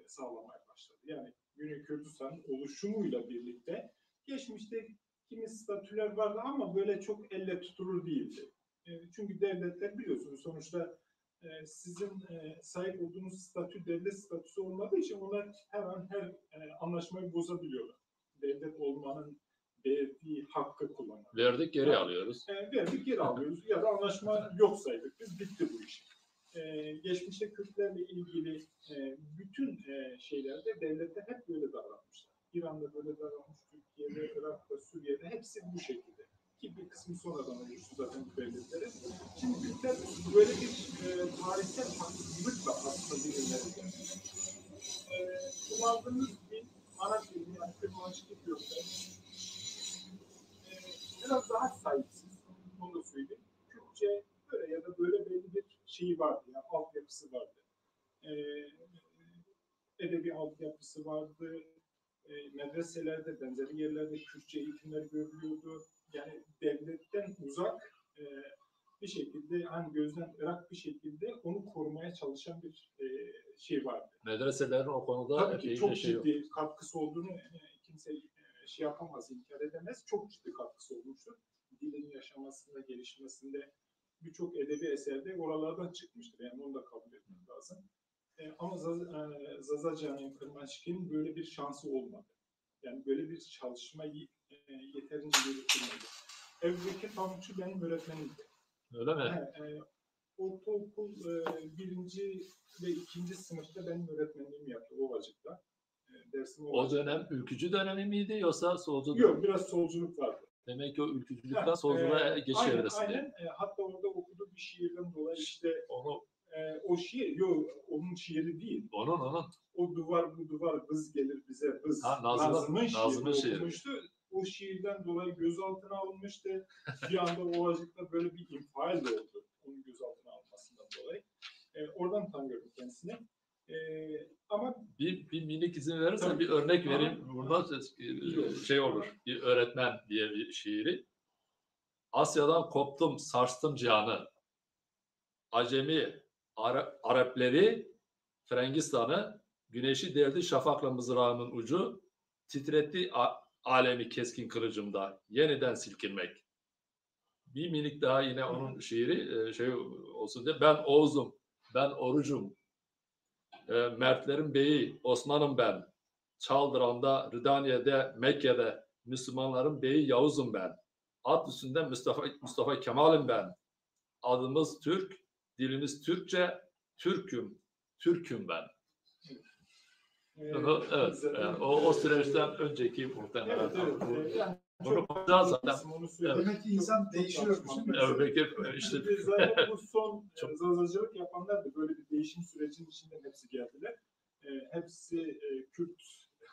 sağlamaya başladı. Yani Güney Kürdistan oluşumuyla birlikte geçmişte kimi statüler vardı ama böyle çok elle tutulur değildi. Çünkü devletler biliyorsunuz sonuçta sizin sahip olduğunuz statü devlet statüsü olmadığı için onlar her an her anlaşmayı bozabiliyorlar. Devlet olmanın verdiği hakkı kullanmak. Verdik geri alıyoruz. Verdik geri alıyoruz ya da anlaşma yok saydık biz bitti bu iş. Geçmişte Kürtlerle ilgili bütün şeylerde devletler hep böyle davranmışlar. İran'da böyle davranmış, Türkiye'de, Irak'ta, Suriye'de hepsi bu şekilde. Ki bir kısmı sonradan oluştu zaten bu devletlerin. Şimdi Kürtler böyle bir tarihsel haksızlıkla aslında bilinleri gelmiş. Kullandığımız bir ana kelime yani Kırmançlık Kürtler biraz daha sahipsiz. Onu da söyleyeyim. Kürtçe böyle ya da böyle belli bir şeyi vardı. Yani altyapısı vardı. Edebi altyapısı vardı. Medreselerde, benzeri yerlerde Kürtçe eğitimler görülüyordu. Yani devletten uzak bir şekilde hani gözden ırak bir şekilde onu korumaya çalışan bir şey vardı. Medreselerin o konuda tabii ki çok şey ciddi yok. katkısı olduğunu kimse şey yapamaz, inkar edemez. Çok ciddi katkısı olmuştur. Dilin yaşamasında, gelişmesinde birçok edebi eserde oralardan çıkmıştır. Yani onu da kabul etmek lazım. Ama Zazacan'ın, Kırmançık'ın böyle bir şansı olmadı. Yani böyle bir çalışma yeterince yürütülmedi. Ebu Bekir Pamukçu benim öğretmenimdi. Öyle mi? Ortaokul 1. ve 2. sınıfta benim öğretmenliğimi yaptı Ovacık'ta. O dönem ülkücü dönemi miydi yoksa solcu dönemi? Yok, biraz solculuk vardı. Demek ki o ülkücülükten solculuğa geçiş evresinde. Aynen. Hatta orada okuduğu bir şiirden dolayı işte onu o şiir, yok onun şiiri değil. Onun. O duvar bu duvar kız gelir bize kız. Nazım'ın şiiri okumuştu. O şiirden dolayı gözaltına alınmıştı. Bir anda Ovacık'ta böyle bir infial de oldu. Onun gözaltına alınmasından dolayı. Oradan tanıyorum kendisini. Ama bir minik izin verirsen tabii, bir örnek vereyim. Burada şey olur. Bir öğretmen diye bir şiiri. Asya'dan koptum, sarstım cihanı. Acemi, Arapleri, Frangistan'ı, güneşi deldi şafakla mızrağımın ucu, titretti alemi keskin kılıcımda, yeniden silkinmek. Bir minik daha yine onun şiiri şey olsun diye. Ben Oğuz'um, ben Orucum, Mertlerin beyi, Osman'ım ben. Çaldıran'da, Rıdaniye'de, Mekke'de, Müslümanların beyi Yavuz'um ben. At üstünde Mustafa Kemal'im ben. Adımız Türk, dilimiz Türkçe, Türk'üm ben. Evet, yani o süreçten önceki muhtemelen. Bunu konuşacağız zaten. Demek ki insan değişiyormuş. Evet, işte. Zaten bu son zazacılık yapanlar da böyle bir değişim sürecinin içinden hepsi geldiler. Hepsi Kürt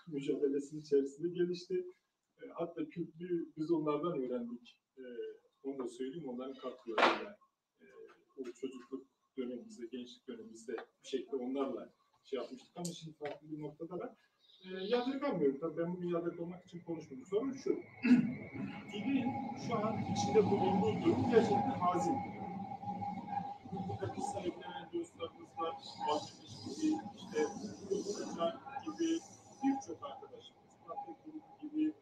mücadelesinin içerisinde gelişti. Hatta Kürtlüğü biz onlardan öğrendik. Onu da söyleyeyim, onların katkılarıyla. O çocukluk dönemimizde, gençlik dönemimizde bir şekilde onlarla şey yapmıştık ama şimdi farklı bir noktada var. Yadırgamıyorum tabii, ben bunu yadırgamak için konuşmuyorum. Sorun şu, dilin şu an içinde bulunduğu durum gerçekten hazin. Hapis sahiplenen dostlarımız var, Bahçeliş gibi, işte Kırklar gibi birçok arkadaşımız, Fatih Grubu gibi.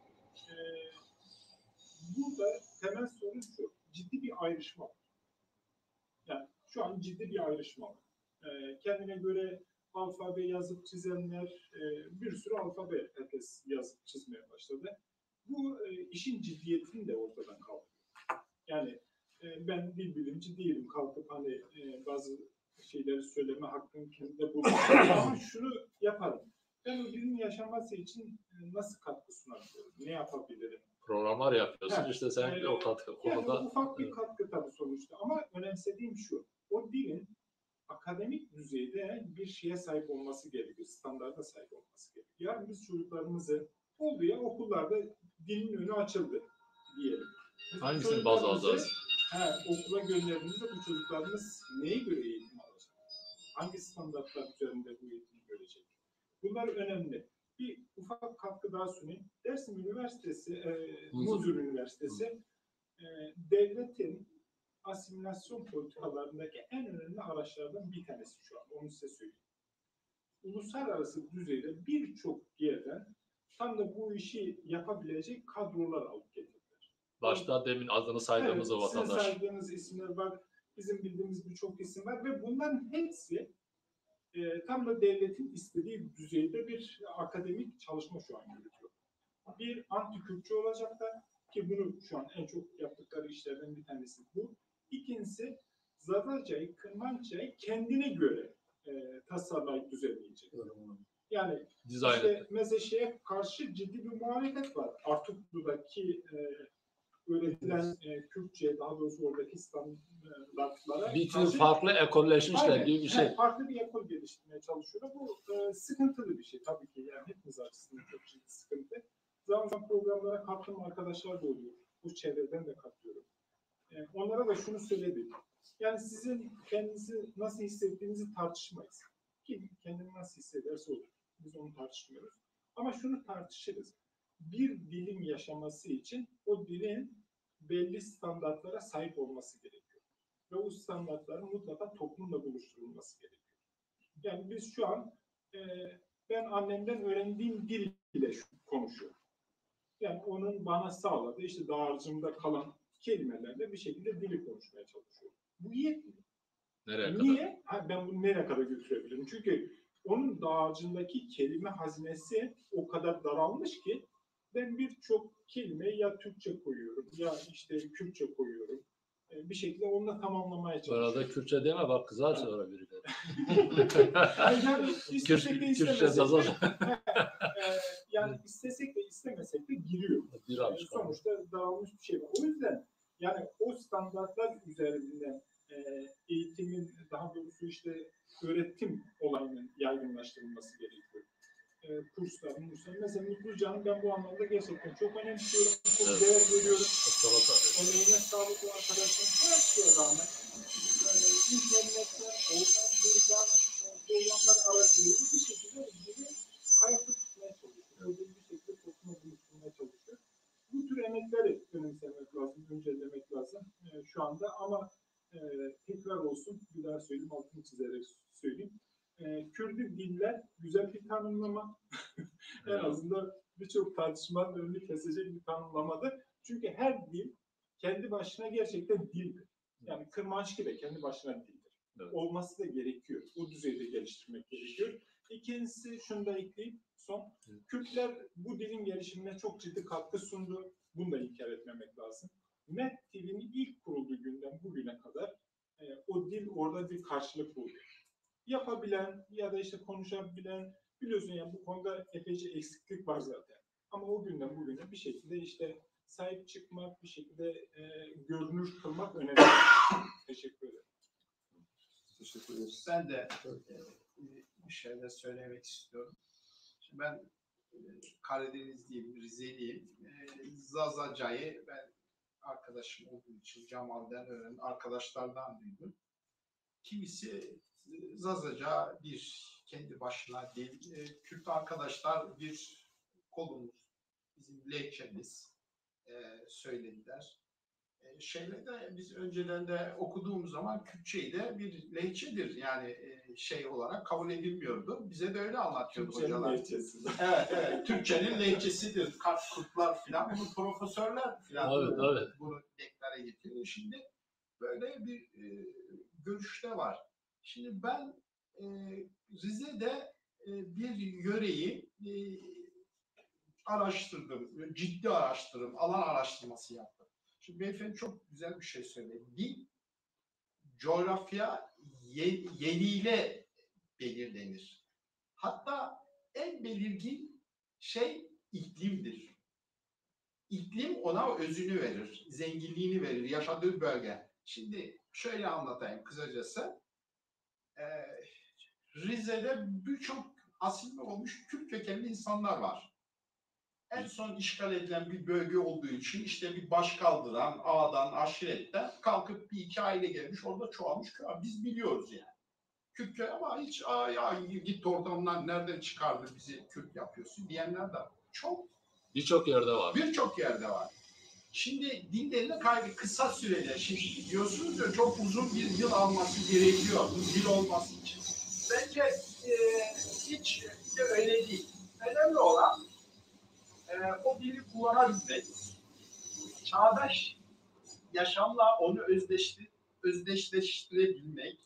Burada temel sorun şu, ciddi bir ayrışma var. Yani şu an ciddi bir ayrışma var. Kendine göre alfabe yazıp çizenler, bir sürü alfabe herkes yazıp çizmeye başladı. Bu işin ciddiyetini de ortadan kaldırıyor. Yani ben dil bilimci değilim. Kalkıp hani bazı şeyleri söyleme hakkım kendimde bulunmuyor. Ama şunu yaparım. Ben o dilin yaşaması için nasıl katkı sunabilirim? Ne yapabilirim? Programlar yapıyorsun. Evet. İşte sen o katkı Yani konuda ufak bir katkı tabii sonuçta. Ama önemsediğim şu. O dilin akademik düzeyde bir şeye sahip olması gerekiyor. Standarda sahip olması gerekiyor. Yani biz çocuklarımızı oldu ya okullarda dilin önü açıldı diyelim. Biz bu hangisini baz çocuklarımızı, alacağız? okula gönderdiğimizde bu çocuklarımız neye göre eğitim alacak? Hangi standartlar üzerinde bu eğitimi görecek? Bunlar önemli. Bir ufak katkı daha sunayım. Dersim Üniversitesi, Muzur Üniversitesi devletin asimilasyon politikalarındaki en önemli araçlardan bir tanesi şu an. Onu size söyleyeyim. Uluslararası düzeyde birçok yerden tam da bu işi yapabilecek kadrolar alıp getirdiler. Başta demin adını saydığımız o Sizin vatandaş. saydığınız isimler var. Bizim bildiğimiz birçok isim var ve bunların hepsi tam da devletin istediği düzeyde bir akademik çalışma şu an yürütüyor. Bir anti-Kürtçe olacaklar ki bunu şu an en çok yaptıkları işlerden bir tanesi bu. İkincisi Zazaca'yı, Kırmança'yı kendine göre tasarlayıp düzenleyecek. Yani Dizayn işte Mezeşe'ye karşı ciddi bir muhalefet var. Artuklu'daki öğretilen Kürtçe, daha doğrusu oradaki standartlara bir tür karşı farklı ekolleşmişler aynen, gibi bir şey. farklı bir ekol geliştirmeye çalışıyor. Bu sıkıntılı bir şey tabii ki. Yani hepimiz açısından çok ciddi sıkıntı. Zaman zaman programlara kattığım arkadaşlar da oluyor. Bu çevreden de katılıyorum. Onlara da şunu söyledik. Yani sizin kendinizi nasıl hissettiğinizi tartışmayız. Kim kendini nasıl hissederse olur. Biz onu tartışmıyoruz. Ama şunu tartışırız. Bir dilin yaşaması için o dilin belli standartlara sahip olması gerekiyor. Ve o standartların mutlaka toplumla buluşturulması gerekiyor. Yani biz şu an ben annemden öğrendiğim dil ile konuşuyorum. Yani onun bana sağladığı işte dağarcığımda kalan kelimelerle bir şekilde dili konuşmaya çalışıyorum. Bu yetmiyor. Nereye kadar? Niye? Ben bunu nereye kadar götürebilirim? Çünkü onun dağarcığındaki kelime hazinesi o kadar daralmış ki ben birçok kelimeyi ya Türkçe koyuyorum ya işte Kürtçe koyuyorum. Bir şekilde onunla tamamlamaya Bu çalışıyorum. arada Kürtçe deme bak kızar sonra birileri. Yani istesek de Kürtçe istemesek de Zazaca. yani istesek de istemesek de giriyor. Bir alışkanlık. Sonuçta dağılmış bir şey var. O yüzden yani o standartlar üzerinden eğitimin daha doğrusu işte öğretim olayının yaygınlaştırılması gerekiyor. Kurslar. Mesela Mutlucan'ı ben bu anlamda gerçekten çok önemsiyorum. Çok Evet. değer veriyorum. Mustafa tabii. Emeğine sağlık o arkadaşım. Her şeye rağmen internetten, oradan, buradan programlar aracılığıyla bir şekilde ilgili hayatta tutmaya çalışıyor. Özel bir şekilde topluma buluşturmaya çalışıyor. Bu tür emekleri önemsemek lazım, öncelemek lazım şu anda ama tekrar olsun, bir daha söyleyeyim, altını çizerek söyleyeyim. Kürdü diller güzel bir tanımlama. En azından birçok tartışmanın önünü kesecek bir tanımlamadır. Çünkü her dil kendi başına gerçekten dildir. Yani Kırmançki de kendi başına dildir. Evet. Olması da gerekiyor. O düzeyde geliştirmek gerekiyor. İkincisi şunu da ekleyeyim son. Kürtler bu dilin gelişimine çok ciddi katkı sundu. Bunu da inkar etmemek lazım. Met dilinin ilk kurulduğu günden bugüne kadar o dil orada bir karşılık buldu. Yapabilen ya da işte konuşabilen biliyorsun yani bu konuda epeyce eksiklik var zaten. Ama o günden bugüne bir şekilde işte sahip çıkmak, bir şekilde görünür kılmak önemli. Teşekkür ederim. Teşekkür ederiz. Ben de bir şeyler söylemek istiyorum. Şimdi ben Karadenizliyim, Rizeliyim. Zazaca'yı ben arkadaşım olduğu için Cemal'den öğrendim, arkadaşlardan duydum. Kimisi Zazaca bir kendi başına değil, Kürt arkadaşlar bir kolumuz, bizim lehçemiz söylediler. Şeyle de biz önceden de okuduğumuz zaman Kürtçeyi de bir lehçedir yani şey olarak kabul edilmiyordu. Bize de öyle anlatıyordu hocalar. Evet, evet. Türkçenin lehçesidir. Kurtlar filan. Bunu profesörler filan bunu deklare getiriyor. Şimdi böyle bir görüşte var. Şimdi ben Rize'de bir yöreyi araştırdım. Ciddi araştırdım. Alan araştırması yaptım. Şimdi beyefendi çok güzel bir şey söyledi. Dil, coğrafya yeniyle belirlenir. Hatta en belirgin şey iklimdir. İklim ona özünü verir, zenginliğini verir, yaşadığı bölge. Şimdi şöyle anlatayım kısacası. Rize'de birçok asilli olmuş Kürt kökenli insanlar var. En son işgal edilen bir bölge olduğu için işte bir başkaldırıdan, ağadan, aşiretten kalkıp bir iki aile gelmiş, orada çoğalmış köy. Biz biliyoruz yani. Kürt köy ama hiç ya git oradan nereden çıkardı bizi Kürt yapıyorsun diyenler de çok. Birçok yerde var. Birçok yerde var. Şimdi dillerini kaybı kısa sürede, şimdi diyorsunuz ya çok uzun bir yıl alması gerekiyor bu dil olması için. Bence hiç de öyle değil. Önemli olan o dili kullanabilmek, çağdaş yaşamla onu özdeşleştirebilmek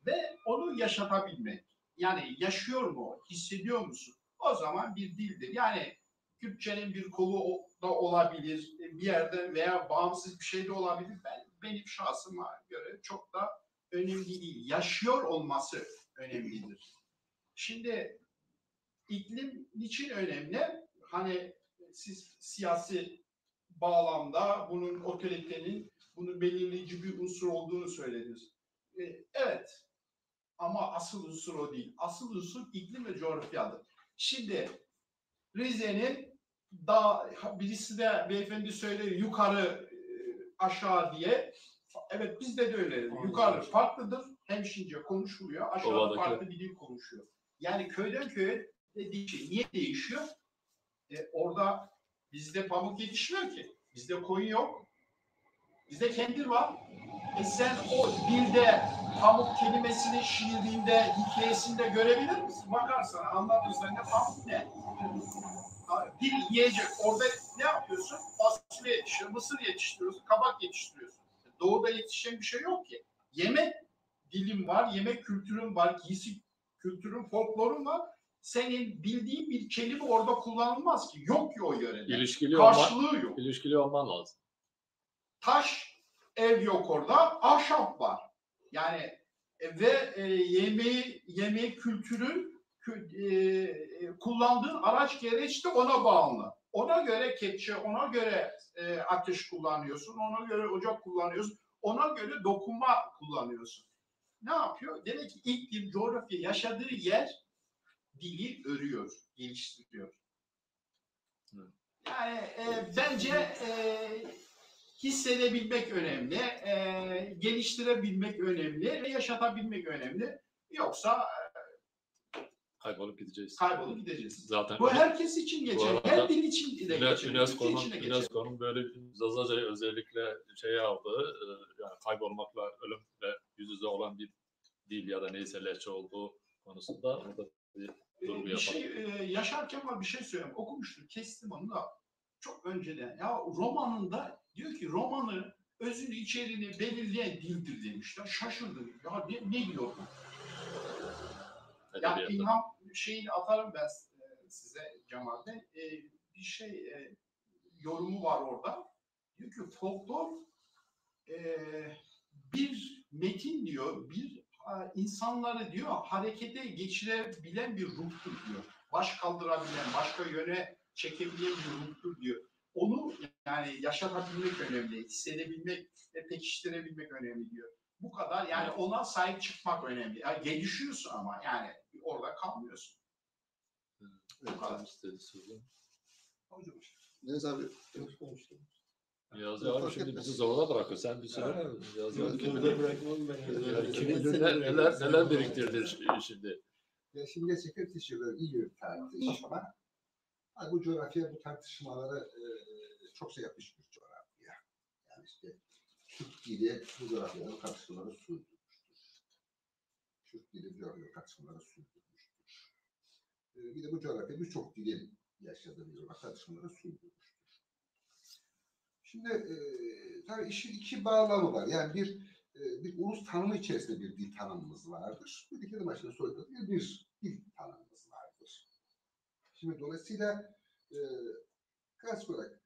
ve onu yaşatabilmek. Yani yaşıyor mu, hissediyor musun? O zaman bir dildir. Yani Kürtçenin bir kolu da olabilir, bir yerden veya bağımsız bir şey de olabilir. Benim şahsıma göre çok da önemli değil. Yaşıyor olması önemlidir. Şimdi iklim niçin önemli? Hani siz siyasi bağlamda bunun otoritenin bunun belirleyici bir unsur olduğunu söylediniz. Evet. Ama asıl unsur o değil. Asıl unsur iklim ve coğrafyadır. Şimdi Rize'nin birisi de beyefendi söylüyor yukarı aşağı diye. Evet bizde de öyle. Yukarı farklıdır. Hemşince konuşuluyor. Aşağıda farklı bir dil konuşuyor. Yani köyden köye değişiyor. Niye değişiyor? Orada bizde pamuk yetişmiyor ki. Bizde koyun yok. Bizde kendir var. Sen o dilde pamuk kelimesini şiirinde, hikayesinde görebilir misin? Bakarsan, anlatırsan ne pamuk ne? Dil yiyecek. Orada ne yapıyorsun? Fasulye yetiştiriyor, mısır yetiştiriyorsun, kabak yetiştiriyorsun. Doğuda yetişen bir şey yok ki. Yemek dilim var, yemek kültürün var, giysi kültürün, folklorun var. Senin bildiğin bir kelime orada kullanılmaz ki. Yok ki o yörede. Karşılığı yok. İlişkili olman lazım. Taş ev yok orada, ahşap var. Yani ve yemeği kültürün kullandığın araç gereç de ona bağlı. Ona göre kepçe, ona göre ateş kullanıyorsun, ona göre ocak kullanıyorsun, ona göre dokunma kullanıyorsun. Ne yapıyor? Demek ki iklim, coğrafya, yaşadığı yer dili örüyor, geliştiriyor. Yani bence hissedebilmek önemli, geliştirebilmek önemli ve yaşatabilmek önemli. Yoksa kaybolup gideceğiz. Kaybolup gideceğiz. Zaten bu herkes için geçer. Her dil için de geçer. UNESCO'nun böyle Zazaca'yı özellikle aldığı, yani kaybolmakla, ölümle yüz yüze olan bir dil ya da neyse lehçe olduğu konusunda orada bir durgu yapalım. Yaşar Kemal bir şey söylüyorum. Okumuştum. Kestim onu da. Çok önceden. Ya romanında diyor ki romanı özünü içeriğini belirleyen dildir demişler. Şaşırdım. Ya ne diyor bu? Ya İlham şeyini atarım ben size Cemal Bey. Bir yorumu var orada. Diyor ki folklor bir metin diyor, bir insanları diyor harekete geçirebilen bir ruhtur diyor. Baş kaldırabilen, başka yöne çekebilen bir ruhtur diyor. Onu yani yaşatabilmek önemli, hissedebilmek ve pekiştirebilmek önemli diyor. Bu kadar yani ona sahip çıkmak önemli. Yani gelişiyorsun ama yani orada kalmıyorsun. Bu kadar. Neyse abi. Niyazi abi şimdi bizi zorla bırakıyor. Sen bir söyle. Niyazi abi kim bilir neler biriktirdi şimdi. Ya şimdi gerçekten teşekkürler. İyi bir tartışma. Yani bu coğrafya bu tartışmaları çok yapmış bir coğrafya. Yani işte Türk dili bu coğrafyada tartışmaları sürdürmüştür. Türk dili bu coğrafyada tartışmaları sürdürmüştür. Bir de bu coğrafya birçok dilin yaşadığı bir coğrafya tartışmaları sürdürmüştür. Şimdi tabii işin iki bağlamı var. Yani bir ulus tanımı içerisinde bir dil tanımımız vardır. Bir de kendi başına söylediği bir dil tanımımız vardır. Şimdi dolayısıyla klasik olarak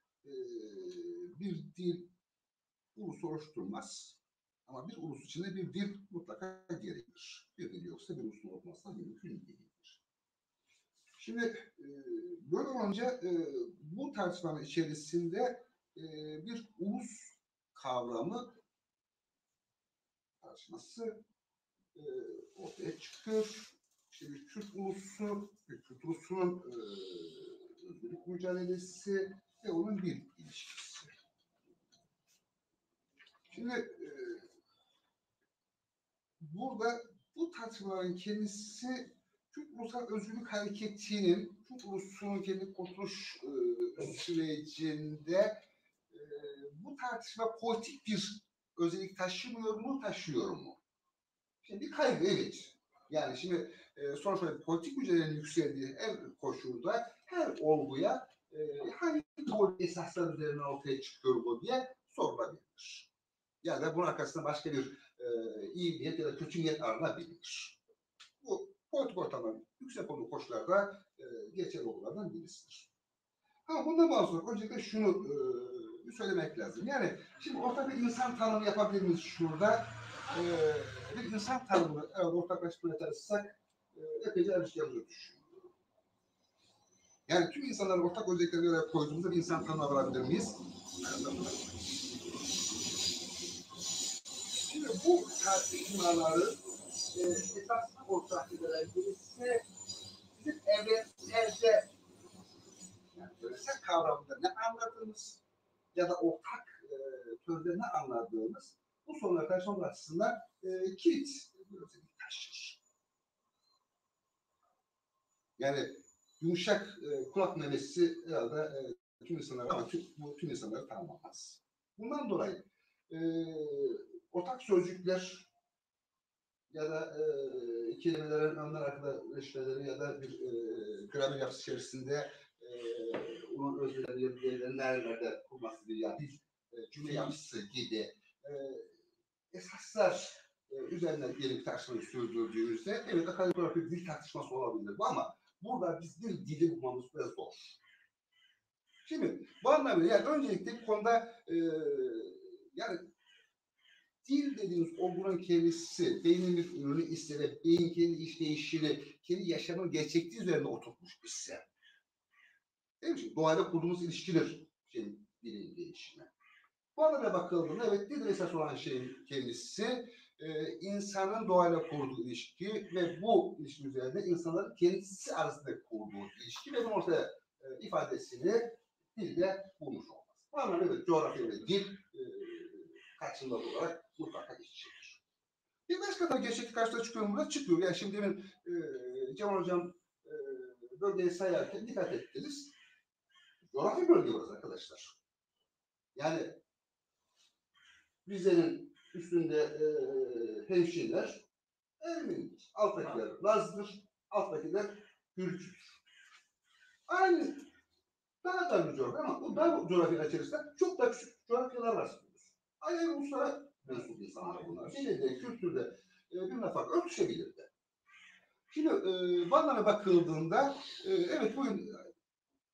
bir dil ulus oluşturmaz. Ama bir ulus içinde bir dil mutlaka gerekir. Bir dil yoksa bir ulusun olması mümkün değildir. Şimdi böyle olunca bu tartışmanın içerisinde bir ulus kavramı tartışması ortaya çıkıyor. İşte bir Kürt ulusu, bir Kürt ulusunun özgürlük mücadelesi ve onun bir ilişkisi. Şimdi burada bu tartışmaların kendisi Kürt Ulusal Özgürlük Hareketi'nin Kürt ulusunun kendi kurtuluş sürecinde bu tartışma politik bir özellik taşımıyor mu, taşıyor mu? Şimdi bir kaygı, evet. Yani şimdi sonuçta politik mücadelenin yükseldiği her koşulda, her olguya hangi doğru esaslar üzerine ortaya çıkıyor bu diye sorulabilir. Ya da bunun arkasında başka bir iyi niyet ya da kötü niyet aranabilir. Bu politik ortamın yüksek olduğu koşullarda geçerli olgulardan birisidir. Ama bundan bahsediyoruz. Öncelikle şunu söylemek lazım. Yani şimdi ortak bir insan tanımı yapabilir miyiz şurada? Bir insan tanımı eğer ortaklaştırmaya çalışsak epeyce erişkenliğe düşüyor. Yani tüm insanların ortak özelliklerine göre koyduğumuzda bir insan tanımı alabilir miyiz? Şimdi bu tartışmaları esas ortak eden birisi bizim evrenselde yani yöresel kavramda ne anladığımız ya da ortak sözde ne anladığımız bu sorunlar tartışmamız açısından kilit bir özellik taşır. Yani yumuşak kulak memesi herhalde tüm insanlar ama tüm insanları tanımlamaz. Bundan dolayı ortak sözcükler ya da kelimelerin anlar arkadaşları ya da bir gramer yapısı içerisinde onun özdeleri nerelerde kurması gibi yani bir cümle yapısı gibi esaslar üzerinden diyelim tartışmayı sürdürdüğümüzde evet akademik olarak bir dil tartışması olabilir bu ama burada biz bir dili bulmamız biraz zor. Şimdi bu anlamda yani öncelikle bu konuda yani dil dediğimiz olgunun kendisi beynin bir ürünü ise ve beyin kendi işleyişini, kendi yaşamın gerçekliği üzerine oturtmuş ise. Değil mi? Doğayla kurduğumuz ilişkiler dilin değişimi. Bu anlamda bakıldığında evet dil esas olan şeyin kendisi insanın doğayla kurduğu ilişki ve bu ilişki üzerinde insanların kendisi arasında kurduğu ilişki ve bunun ortaya ifadesini dilde bulmuş olması. Bu anlamda evet coğrafya ve dil kaçınılmaz olarak mutlaka işçidir. Bir başka da gerçeklik karşısına çıkıyor mu? Çıkıyor. Yani şimdi demin Cemal Hocam bölgeyi sayarken dikkat ettiniz. Coğrafi bölge var arkadaşlar. Yani Rize'nin üstünde hemşireler Ermenidir. Alttakiler Laz'dır. Alttakiler Gürcü'dür. Aynı daha dar bir coğrafya ama bu dar coğrafyanın içerisinde çok da küçük coğrafyalar var. Aynı uluslara mensup insanlar bunlar. Dilde, kültürde birbirine farklı örtüşebilir de. Şimdi bu anlamda bakıldığında evet bugün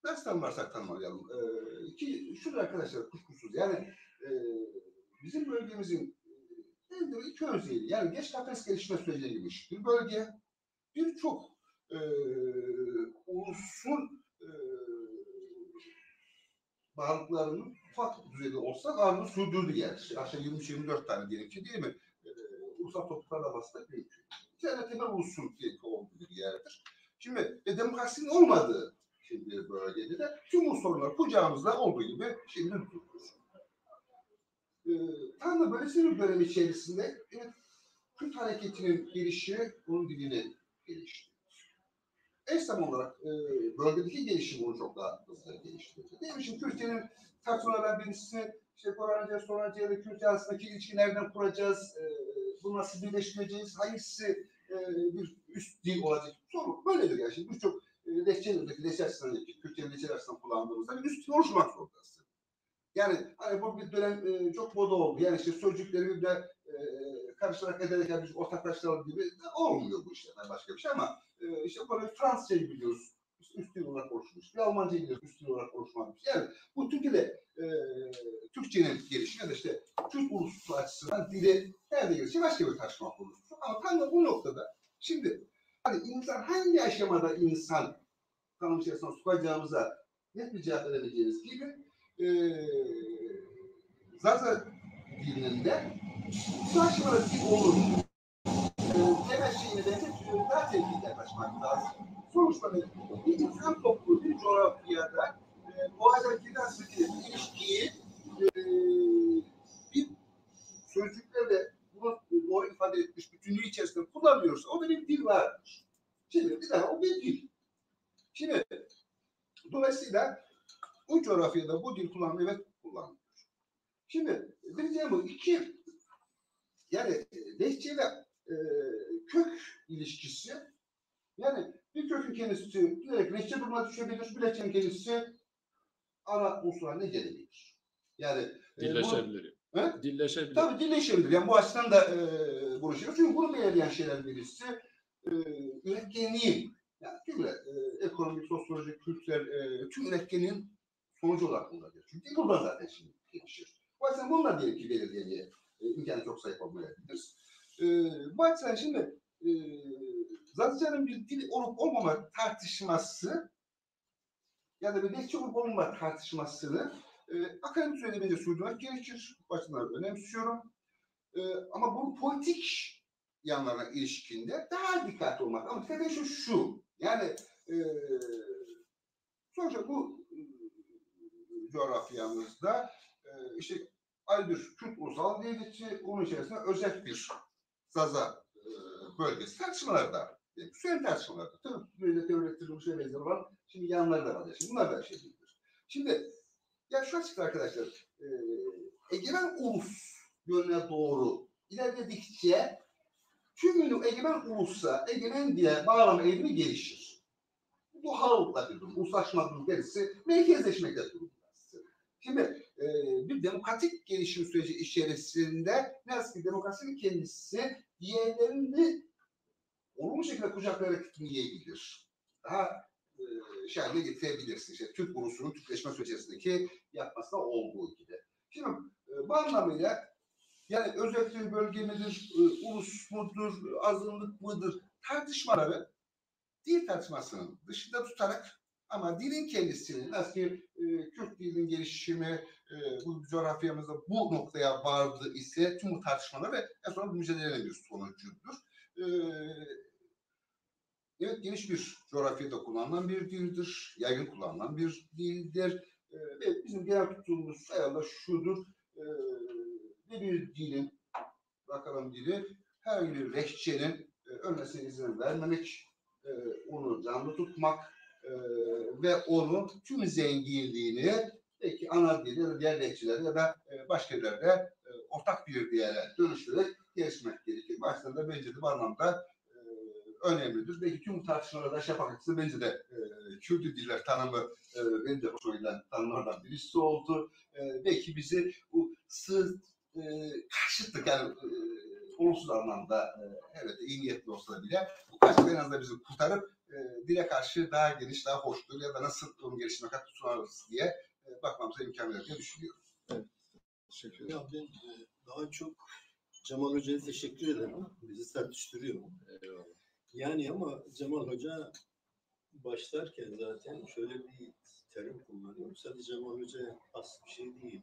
dersten varsak tanımayalım. Ki şurada arkadaşlar kuşkusuz yani bizim bölgemizin en de iki özelliği yani geç kafes gelişme sürecine girmiş bir bölge birçok ulusun varlıklarının ufak düzeyde olsa varlığını sürdürdüğü yer. İşte aşağı 23-24 tane diyelim ki değil mi? Ulusal topluluklarla basmak mümkün. Yani temel ulusun olduğu bir yerdir. Şimdi demokrasinin olmadığı şimdi bölgede de tüm bu sorunlar kucağımızda olduğu gibi şimdi tutuyor. Tam da böylesi bir dönem içerisinde Kürt hareketinin gelişi onun dilini geliştirdi. Eşsem olarak bölgedeki gelişim bunu çok daha hızlı geliştirdi. Değil mi? Şimdi Türkiye'nin tartışmalardan birisi işte Korancı ile Kürt arasındaki ilişkiyi nereden kuracağız, bunu nasıl birleştireceğiz, hangisi bir üst dil olacak? Soru böyledir yani. Şimdi birçok lehçe açısından, Kürtçenin lehçe açısından kullandığımızda bir üst dil oluşturmak zorundasın. Yani hani bu bir dönem çok moda oldu. Yani işte sözcükleri birbirine karıştırarak ederek yani ortaklaştıralım gibi olmuyor bu işlerden başka bir şey ama işte böyle Fransızcayı biliyoruz. üst dil olarak oluşmuş. Bir Almanca İngilizce üst dil olarak oluşmamış. Yani bu Türkiye'de Türkçenin gelişi ya da işte Türk ulusu açısından dili nerede gelişi başka bir tartışma olur. Ama tam da bu noktada şimdi hani insan hangi aşamada insan tanım içerisine sokacağımıza net bir cevap verebileceğiniz gibi zaten dilinde bu aşamada dil olur. Temel şeyini bence daha tehlikeli yaklaşmak lazım. Sonuçta bir insan topluluğu bir coğrafyada o aradaki arasındaki ilişkiyi bir sözcüklerle bunu doğru ifade etmiş bütünlüğü içerisinde kullanıyorsa o da bir dil vardır. Şimdi bir daha o bir dil. Şimdi dolayısıyla o coğrafyada bu dil kullanılıyor, evet kullanılıyor. Şimdi diyeceğim bu iki yani lehçe ve kök ilişkisi yani bir kökün kendisi direkt lehçe durumuna düşebilir, bir lehçenin kendisi ana unsur haline gelebilir. Yani Dilleşebilir. Dilleşebilir. Tabii dilleşebilir. Yani bu açıdan da bunu şey. Çünkü bunu belirleyen şeyler birisi üretkenliğin yani tüm ekonomik, sosyolojik, kültürel tüm üretkenliğin sonucu olarak kullanılıyor. Çünkü dil buradan zaten şimdi gelişir. Bu açıdan bununla diyelim ki belirleyeceği imkanı çok sahip olmayabiliriz. Bu açıdan şimdi zaten bir dil olup olmama tartışması ya da bir lehçe olup olmama tartışmasını akademik düzeyde bence sürdürmek gerekir. Başından önemsiyorum. Ama bu politik yanlarına ilişkinde daha dikkatli olmak. Ama dikkat edin şu. Yani sonuçta bu coğrafyamızda işte ayrı bir Kürt ulusal devleti, onun içerisinde özel bir Zaza bölgesi tartışmalarda. Sürekli tartışmalarda. Tabii böyle teoretizm şey benzer var. Şimdi yanları da var. Şimdi bunlar da şey değildir. Şimdi ya şu açıkta arkadaşlar egemen ulus yönüne doğru ilerledikçe tümünü egemen ulusa, egemen diye bağlama eğilimi gelişir. Bu halıkla bir durum. Uluslaşma durum gerisi merkezleşmekte durum. Şimdi bir demokratik gelişim süreci içerisinde ne yazık ki demokrasinin kendisi diğerlerini olumlu şekilde kucaklayarak gitmeyebilir. Daha şerle getirebilirsin. İşte Türk ulusunun Türkleşme sürecindeki yapmasına olduğu gibi. Şimdi bu anlamıyla yani özellikle bölge midir, ulus mudur, azınlık mıdır tartışmaları dil tartışmasının dışında tutarak ama dilin kendisini nasıl ki Kürt dilinin gelişimi bu coğrafyamızda bu noktaya vardı ise tüm bu tartışmalar ve en sonra mücadelelerin bir sonucudur. Evet geniş bir coğrafyada kullanılan bir dildir, yaygın kullanılan bir dildir. Ve bizim genel tuttuğumuz ayarla şudur. Bir dilin, bakalım dili, her bir lehçenin ölmesine izin vermemek, onu canlı tutmak ve onu tüm zenginliğini belki ana dili ya da diğer lehçeler ya da başka yerlerde ortak bir diyere dönüştürerek gelişmek gerekir. Başta da bence de bu anlamda önemlidir. Belki tüm tartışmalarda şey yapmak için bence de Kürt diller tanımı benim de hoşuma giden tanımlardan birisi oldu. Belki bizi bu karşıtlık yani olumsuz anlamda evet iyi niyetli olsa bile bu karşıtlık en azından bizi kurtarıp dile karşı daha geniş, daha hoştur ya da nasıl onun gelişime katkı sunarız diye bakmamıza imkan verir diye düşünüyorum. Evet. Teşekkür ederim. Ya ben daha çok Cemal Hoca'ya teşekkür ederim. Bizi tartıştırıyor. Yani ama Cemal Hoca başlarken zaten şöyle bir terim kullanıyor. Sadece Cemal Hoca has bir şey değil.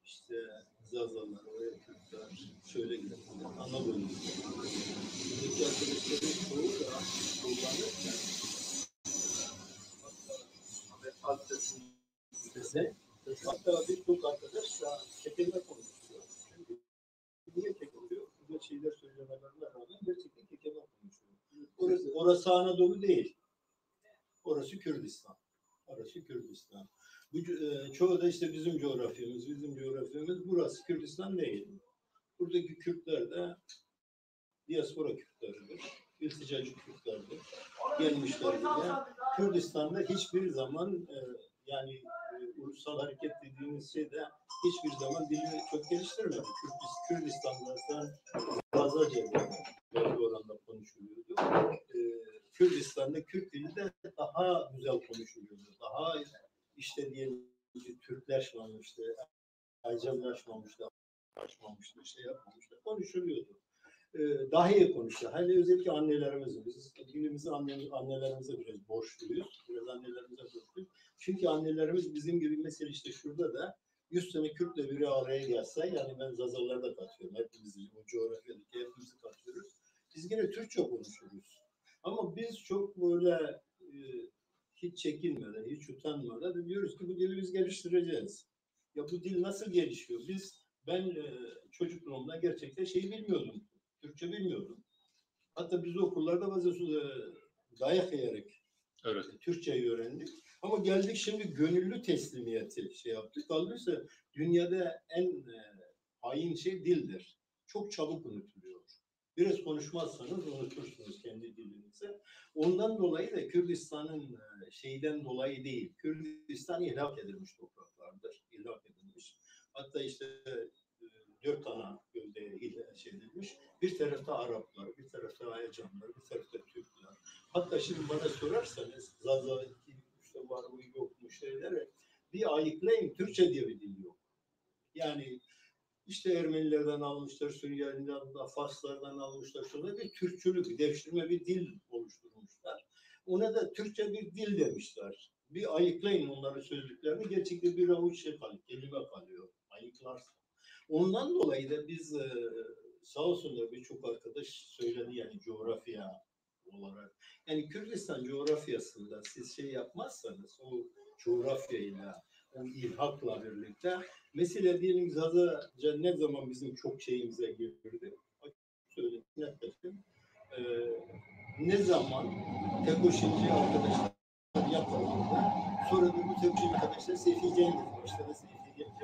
İşte Zazalar ve Kürtler şöyle gidiyor. Ana bölümde. Buradaki arkadaşların çoğu da kullanırken Ahmet Halkas'ın sitesi hatta birçok arkadaş da kekelme konuşuyor. Niye kekelmiyor? Güzel şeyler söylemelerine rağmen gerçekten kekelme konuşuyor. Orası Anadolu değil. Orası Kürdistan. Orası Kürdistan. Çoğu da işte bizim coğrafyamız burası Kürdistan değil. Buradaki Kürtler de diaspora Kürtleridir. İlticacı Kürtlerdir. Gelmişler buraya. Kürdistan'da hiçbir zaman yani ulusal hareket dediğimiz şeyde hiçbir zaman dili çok geliştirmedi. Kürdistan'da Zazaca belli oranda konuşuluyordu. Kürdistan'da Kürt dili de daha güzel konuşuluyordu. Daha işte diyelim ki Türkleşmemişti, Acemleşmemişti, açmamıştı, şey yapmamıştı, konuşuluyordu. Daha iyi konuşuyor. Hele özellikle annelerimiz, biz dilimizi annelerimize biraz borçluyuz. Biraz annelerimize borçluyuz. Çünkü annelerimiz bizim gibi mesela işte şurada da 100 sene Kürt'le biri araya gelse, yani ben Zazaları da katıyorum. Hepimizi, o coğrafyadaki hepimizi katıyoruz. Biz yine Türkçe konuşuruz. Ama biz çok böyle hiç çekinmeden, hiç utanmadan diyoruz ki bu dili biz geliştireceğiz. Ya bu dil nasıl gelişiyor? Ben çocukluğumda gerçekten şeyi bilmiyordum. Türkçe bilmiyordum. Hatta biz okullarda bazen dayak yiyerek Türkçeyi öğrendik. Ama geldik şimdi gönüllü teslimiyeti şey yaptık. Kalırsa dünyada en hain şey dildir. Çok çabuk unutuluyor. Biraz konuşmazsanız unutursunuz kendi dilinizi. Ondan dolayı da Kürdistan'ın şeyden dolayı değil. Kürdistan ilhak edilmiş topraklardır. İlhak edilmiş. Hatta işte 4 ana gövdeye şey edilmiş. Bir tarafta Araplar, bir tarafta Ayacamlar, bir tarafta Türkler. Hatta şimdi bana sorarsanız Zaza işte var mı yok mu şeylere bir ayıklayın. Türkçe diye bir dil yok. Yani işte Ermenilerden almışlar, Suriyelilerden, Farslardan almışlar. Sonra bir Türkçülük, bir devşirme bir dil oluşturmuşlar. Ona da Türkçe bir dil demişler. Bir ayıklayın onların sözlüklerini. Gerçekten bir avuç şey kalıyor, kelime kalıyor. Ayıklarsın. Ondan dolayı da biz sağ olsunlar birçok arkadaş söyledi yani coğrafya olarak. Yani Kürdistan coğrafyasında siz şey yapmazsanız o coğrafyayla, o ilhakla birlikte mesela diyelim Zazaca ne zaman bizim çok şeyimize girdi? Söyleyeyim, yaklaşık. Ne zaman Tekoşinci arkadaşlar yakalandı. Sonra da bu Tekoşinci arkadaşlar Seyfi Cengiz başladı. Seyfi Cengiz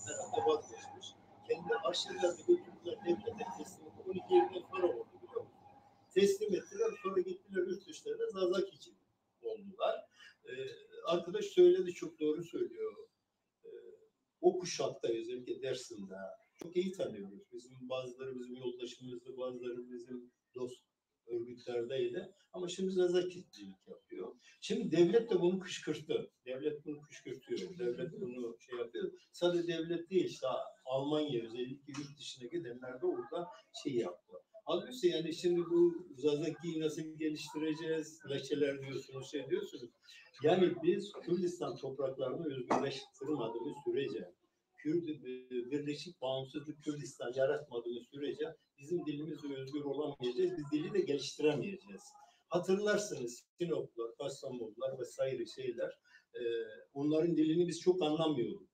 herhalde vazgeçmiş. Kendi arşivlerini götürdüler devlete teslim edildi. 12 yerinden sonra oldu biliyor musun? Teslim ettiler. Sonra gittiler üst dışlarına Zazak için oldular. Arkadaş söyledi, çok doğru söylüyor. O kuşakta özellikle Dersim'de çok iyi tanıyoruz. Bazıları bizim yoldaşımızdı, bazıları bizim dost örgütlerdeydi. Ama şimdi Zazakitçilik yapıyor. Şimdi devlet de bunu kışkırttı. Devlet bunu kışkırtıyor. Devlet bunu şey yapıyor. Sadece devlet değil, işte Almanya özellikle yurt dışına gidenler de orada şey yaptı. Halbuki yani şimdi bu Zazaki'yi nasıl geliştireceğiz? Leçeler diyorsunuz, şey diyorsunuz. Yani biz Kürdistan topraklarını özgürleştirmediğimiz sürece, Birleşik Bağımsızlık Kürdistan yaratmadığımız sürece bizim dilimizle özgür olamayacağız, biz dili de geliştiremeyeceğiz. Hatırlarsınız Sinoplular, Kastamonular vesaire şeyler, onların dilini biz çok anlamıyorduk.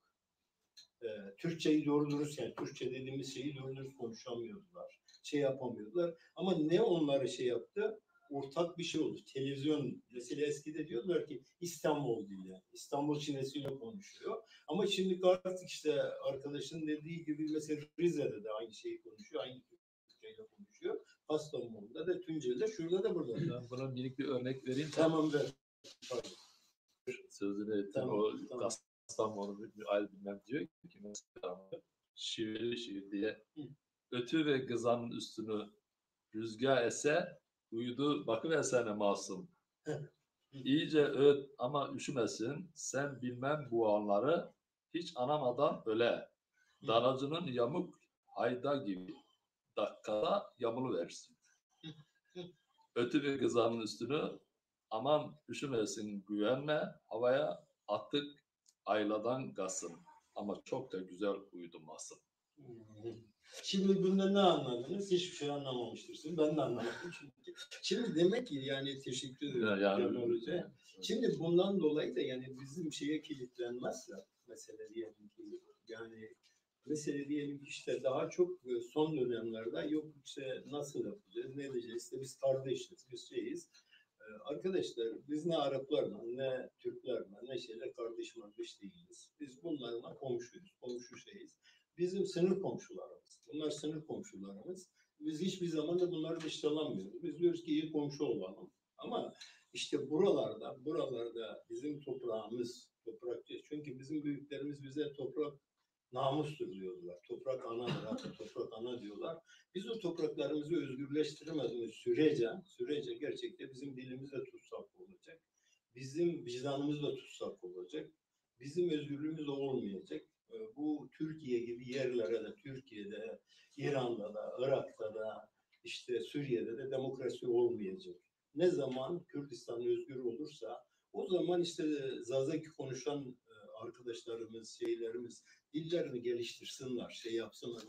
Türkçeyi doğru dürüst, yani Türkçe dediğimiz şeyi doğru dürüst konuşamıyordular, şey yapamıyordular. Ama ne onları şey yaptı? Ortak bir şey oldu. Televizyon mesela eskide diyorlar ki İstanbul dili. İstanbul Çinesiyle konuşuyor. Ama şimdi artık işte arkadaşın dediği gibi mesela Rize'de de aynı şeyi konuşuyor. Aynı Türkçeyle konuşuyor. Kastamonu'da da Tunceli'de, şurada da burada. Ben buna minik bir örnek vereyim. Tamam ver. Pardon. Sözünü ettim. Tamam, O tamam. Kastamonu müal bilmem diyor ki mesela şiirli şiir diye ötü ve gızanın üstünü rüzgar ese uyudu bakıversene masum. İyice öt ama üşümesin. Sen bilmem bu anları hiç anamadan öle. Daracının yamuk hayda gibi dakikada yamulu versin. Ötü bir gızanın üstünü aman üşümesin güvenme havaya attık ayladan gasın. Ama çok da güzel uyudumasın. Şimdi bundan ne anladınız? Hiçbir şey anlamamıştırsın. Ben de anlamadım çünkü. Şimdi demek ki yani teşekkür ederim. Yani, Şimdi bundan dolayı da yani bizim şeye kilitlenmezse mesele diyelim ki yani mesele diyelim ki işte daha çok son dönemlerde yok işte nasıl yapacağız, ne edeceğiz, işte biz kardeşiz, biz şeyiz. Arkadaşlar biz ne Araplarla, ne Türklerle, ne şeyle kardeş değiliz. Biz bunlarla komşuyuz, komşu şeyiz. Bizim sınır komşularımız. Bunlar sınır komşularımız. Biz hiçbir zaman da bunları dışlamıyoruz. Biz diyoruz ki iyi komşu olalım. Ama işte buralarda bizim toprağımız, toprak değil. Çünkü bizim büyüklerimiz bize toprak namustur diyorlar. Toprak anadır, hatta toprak ana diyorlar. Biz o topraklarımızı özgürleştirmediğimiz sürece gerçekten bizim dilimiz de tutsak olacak. Bizim vicdanımız da tutsak olacak. Bizim özgürlüğümüz de olmayacak. Bu Türkiye gibi yerlere de, Türkiye'de, İran'da da, Irak'ta da, işte Suriye'de de demokrasi olmayacak. Ne zaman Kürdistan özgür olursa o zaman işte Zazaki konuşan arkadaşlarımız, dillerini geliştirsinler, şey yapsınlar.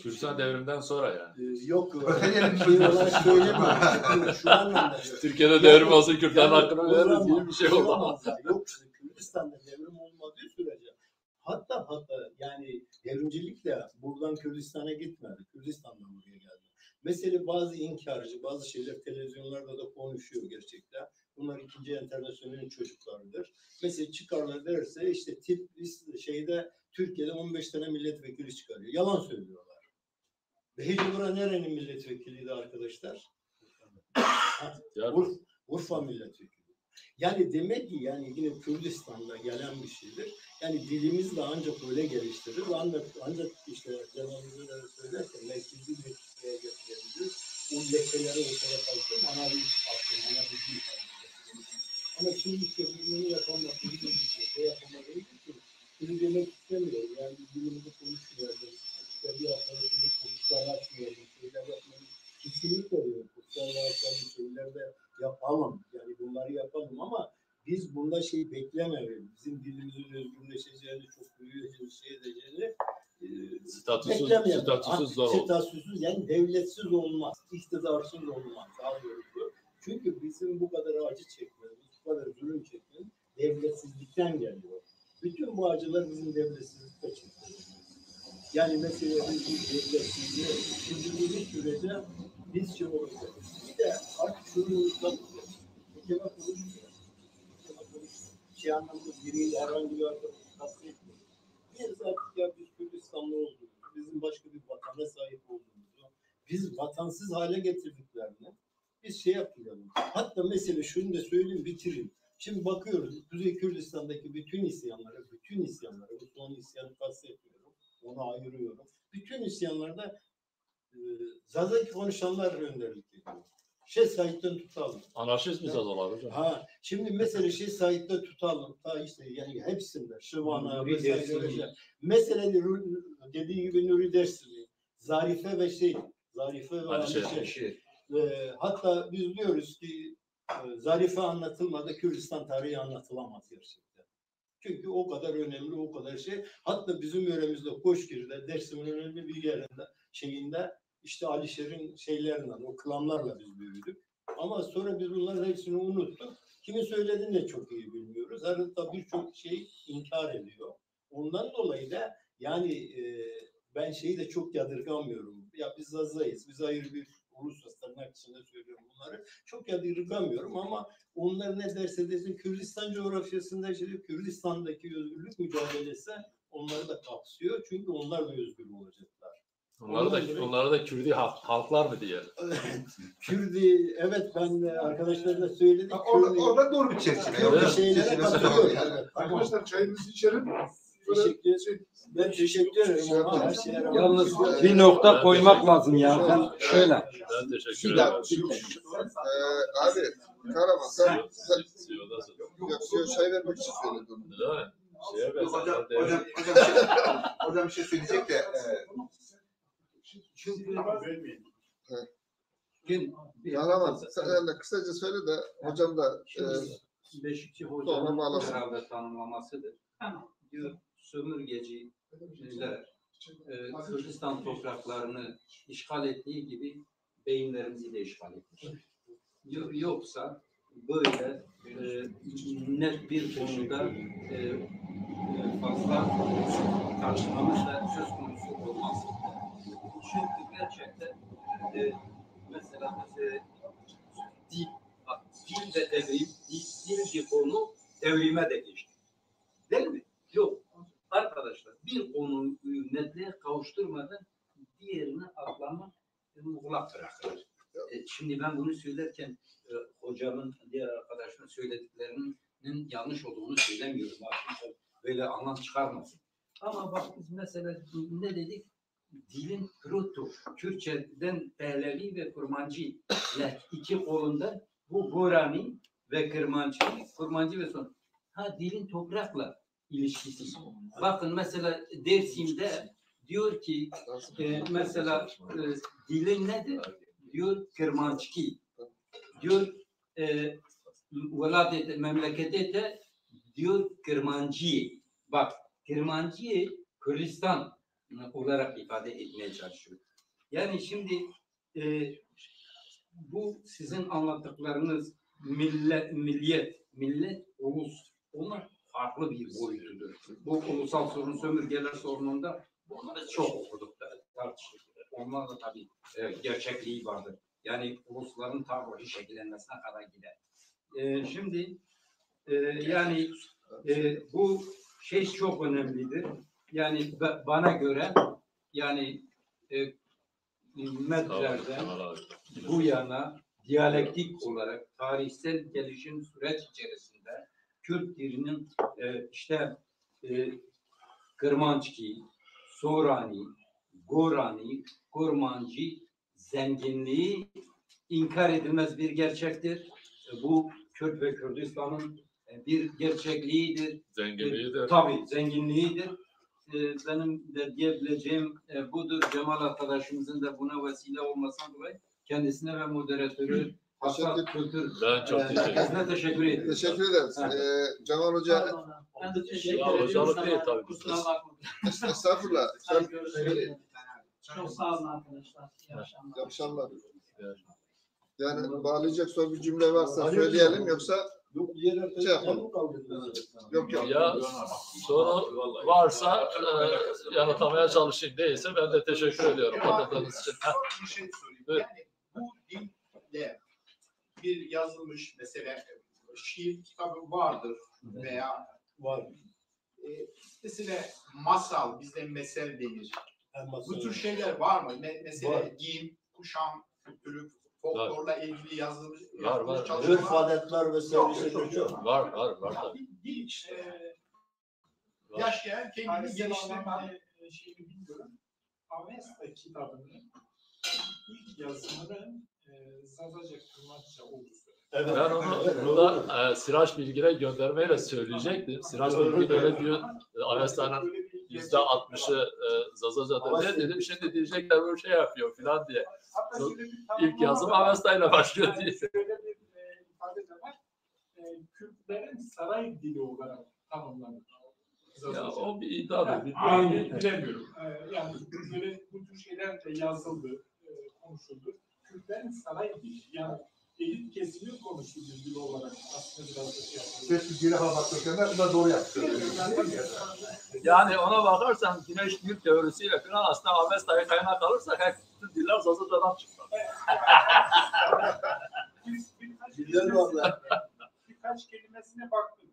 Kürdistan devriminden sonra yani. Yok, şey olarak söylemiyorum. Şu anlamda. Türkiye'de devrim olsa Kürtlerin hakkını veririz gibi bir şey oldu. Yok, Kürdistan'da devrim olmadığı sürece hatta yani devrimcilik de buradan Kürdistan'a gitmedi. Kürdistan'dan buraya geldi. Mesela bazı inkarcı, bazı şeyler televizyonlarda da konuşuyor gerçekten. Bunlar 2. Enternasyonel'in çocuklarıdır. Mesela çıkarlar derse işte tip şeyde Türkiye'de 15 tane milletvekili çıkarıyor. Yalan söylüyorlar. Ve Hicbura nerenin milletvekiliydi arkadaşlar? Urfa milletvekili. Yani demek ki yani yine Kürdistan'da gelen bir şeydir. Yani dilimiz de ancak öyle geliştirir. Ancak işte Cenab-ı Hak söylerken merkezi bir Türkiye'ye getirebiliriz. O lekeleri ortaya kalkın, analiz hakkında, analiz ama şimdi işte bunu yapamadığı için bunu demek istemiyorum. Yani dilimizi konuşmayalım. İşte bir arkadaşımızı konuşmalar açmayalım. Şeyler yapmayalım. Kesinlikle diyorum. Konuşmalar açmayalım. Şeyler de yapalım. Yani bunları yapalım ama biz bunda şey beklemeyelim. Bizim dilimizin özgürleşeceğini, çok büyüyeceğini, şey edeceğini statüsüz zor olur. Statüsüz yani devletsiz olmaz. İktidarsız olmaz. Daha doğrusu. Çünkü bizim bu kadar acı çekmemiz, bu kadar zulüm çekmemiz devletsizlikten geliyor. Bütün bu acılar bizim devletsizlikte çekiyor. Yani mesela biz bu devletsizliği sürdürdüğümüz sürece biz şey olacak. Bir de artık şunu unutmayacağız. Hükümet konuşmuyor. Şey anlamda biriyle herhangi bir arkadaşı kastetmiyor. Biz artık ya biz Kürdistanlı olduğumuzu, bizim başka bir vatana sahip olduğumuzu, biz vatansız hale getirdiklerini biz şey yapmayalım. Hatta mesela şunu da söyleyeyim, bitireyim. Şimdi bakıyoruz Kuzey Kürdistan'daki bütün isyanlara, bu son isyanı kastetmiyorum, onu ayırıyorum. Bütün isyanlarda Zazaki konuşanlar önderlik ediyor. Said'den tutalım. Anarşist mi Zazalar hocam? Şimdi mesela Said'den tutalım. İşte yani hepsinde. Şıvana vesaire. Mesela dediği gibi Nuri Dersimi, Zarife ve Zarife ve hatta biz diyoruz ki Zarife anlatılmadı, Kürdistan tarihi anlatılamaz gerçekten. Çünkü o kadar önemli, o kadar şey. Hatta bizim yöremizde Koşkir'de, Dersim'in önemli bir yerinde işte Alişer'in şeylerinden, o klanlarla biz büyüdük. Ama sonra biz bunların hepsini unuttuk. Kimin söylediğini de çok iyi bilmiyoruz. Hatta birçok şey inkar ediyor. Ondan dolayı da yani ben şeyi de çok yadırgamıyorum. Ya biz Zaza'yız, biz ayrı bir ulus tırnak içinde söylüyorum bunları. Çok yadırgamıyorum ama onlar ne derse desin Kürdistan coğrafyasında Kürdistan'daki özgürlük mücadelesi onları da kapsıyor. Çünkü onlar da özgür olacaklar. Onlara da Kürdi halklar mı diye. Kürdi, evet ben arkadaşlarına söyledim. Orada doğru bir çerçeve. Kürdi şeylere katılıyorum. Yani. Arkadaşlar çayınızı içerim. Ben teşekkür ederim. Yalnız bir nokta koymak lazım ya. Ben şöyle. Ben teşekkür ederim. Abi Karaman sen yok çay vermek için söyledim onu. Değil mi? Hocam bir şey söyleyecek de Karaman sen de kısaca söyle de hocam da Beşikçi sonra Hoca'nın bağlasın. herhalde tanımlamasıdır. Diyor sömürgeciler Kürdistan topraklarını işgal ettiği gibi beyinlerimizi de işgal etmiş. Yoksa böyle net bir konuda fazla tartışmamız da söz konusu olmaz. Çünkü gerçekten mesela dil de devrim, dil bir konu devrime de geçti. Değil mi? Yok. Arkadaşlar bir konuyu netliğe kavuşturmadan diğerini atlamak muğlak bırakılır. Şimdi ben bunu söylerken hocamın, diğer arkadaşların söylediklerinin yanlış olduğunu söylemiyorum. Böyle anlam çıkarmasın. Ama bak biz mesela ne dedik? Dilin proto, Kürtçeden Pehlevi ve Kurmancı ile iki kolunda bu Gorani ve Kurmancı ve son. Ha dilin toprakla ilişkisi. Bakın mesela Dersim'de diyor ki mesela dilin nedir? Diyor Kırmançki. Diyor memlekette de diyor Kırmancı. Bak Kırmancı'yı Kürdistan olarak ifade etmeye çalışıyor. Yani şimdi bu sizin anlattıklarınız millet, ulus, onlar farklı bir boyutudur. Bu ulusal sorun, sömürgeler sorununda bunları çok okuduk, tartıştık. Onlar da tabii gerçekliği vardır. Yani ulusların tarihi şekillenmesine kadar gider. Şimdi yani bu şey çok önemlidir. Yani bana göre yani Medler'den bu yana diyalektik olarak tarihsel gelişim süreç içerisinde Kürt dilinin işte Kırmançki, Sorani, Gorani, Kurmancı zenginliği inkar edilmez bir gerçektir. Bu Kürt ve Kürdistan'ın bir gerçekliğidir. Zenginliğidir. Tabii zenginliğidir. Benim de diyebileceğim budur. Cemal arkadaşımızın da buna vesile olmasından dolayı kendisine ve moderatörü Hasan Kültür Ben çok teşekkür ederim. Teşekkür ederiz. Cemal Hoca, Pardon, ben de teşekkür Ya, ederim. hocalık değil tabii. Kusura bakmayın. estağfurullah. Hadi görüşürüz. Çok sağ olun arkadaşlar. İyi akşamlar. İyi akşamlar. Yani bağlayacak son bir cümle varsa söyleyelim, yoksa Yok bir yerlerde şey yapalım. mı kaldı? Yok. Ya soru varsa yanıtlamaya çalışayım. Değilse ben de teşekkür ediyorum. Katıldığınız için. Son bir şey sorayım. Evet. Yani bu dilde bir yazılmış mesela şiir kitabı vardır veya Var. mesela masal, bizde mesel denir. Bu tür şeyler var mı? Mesela Var. giyim, kuşam, kültürü, folklorla ilgili yazılmış Var. çalışmalar. Örf adetler vesaire şeyler çok. Var tabii. Dil yaşayan kendini Tarihsel geliştirme. anlamda şeyini bilmiyorum. Avesta kitabının ilk yazımını Zazaca Kırmançça olduğu söyleniyor. Evet. Ben onu Evet, burada Siraç Bilgin'e göndermeyle söyleyecektim. Siraç Bilgin öyle diyor. Avesta'nın %60'ı Zazaca'da diye dedim. Şimdi diyecekler böyle şey yapıyor falan diye. Hatta şöyle bir İlk yazım tanımlama var. Avesta'yla başlıyor diye. Şöyle bir ifade de var. Kürtlerin saray dili olarak tanımlanır. Ya o bir iddiadır. Bilemiyorum. Yani böyle bu tür şeyler de yazıldı, konuşuldu. Kürtlerin saray dili, yani elit kesimin konuştuğu bir dil olarak aslında biraz da şey yapıyor. Ses bilgiyle hava bakıyorlar. Bunlar doğru yaptı. Yani ona bakarsan güneş dil teorisiyle falan aslında Avesta'ya kaynak alırsak hep bütün diller Zazaca'dan çıkar. Birkaç kelimesine baktım.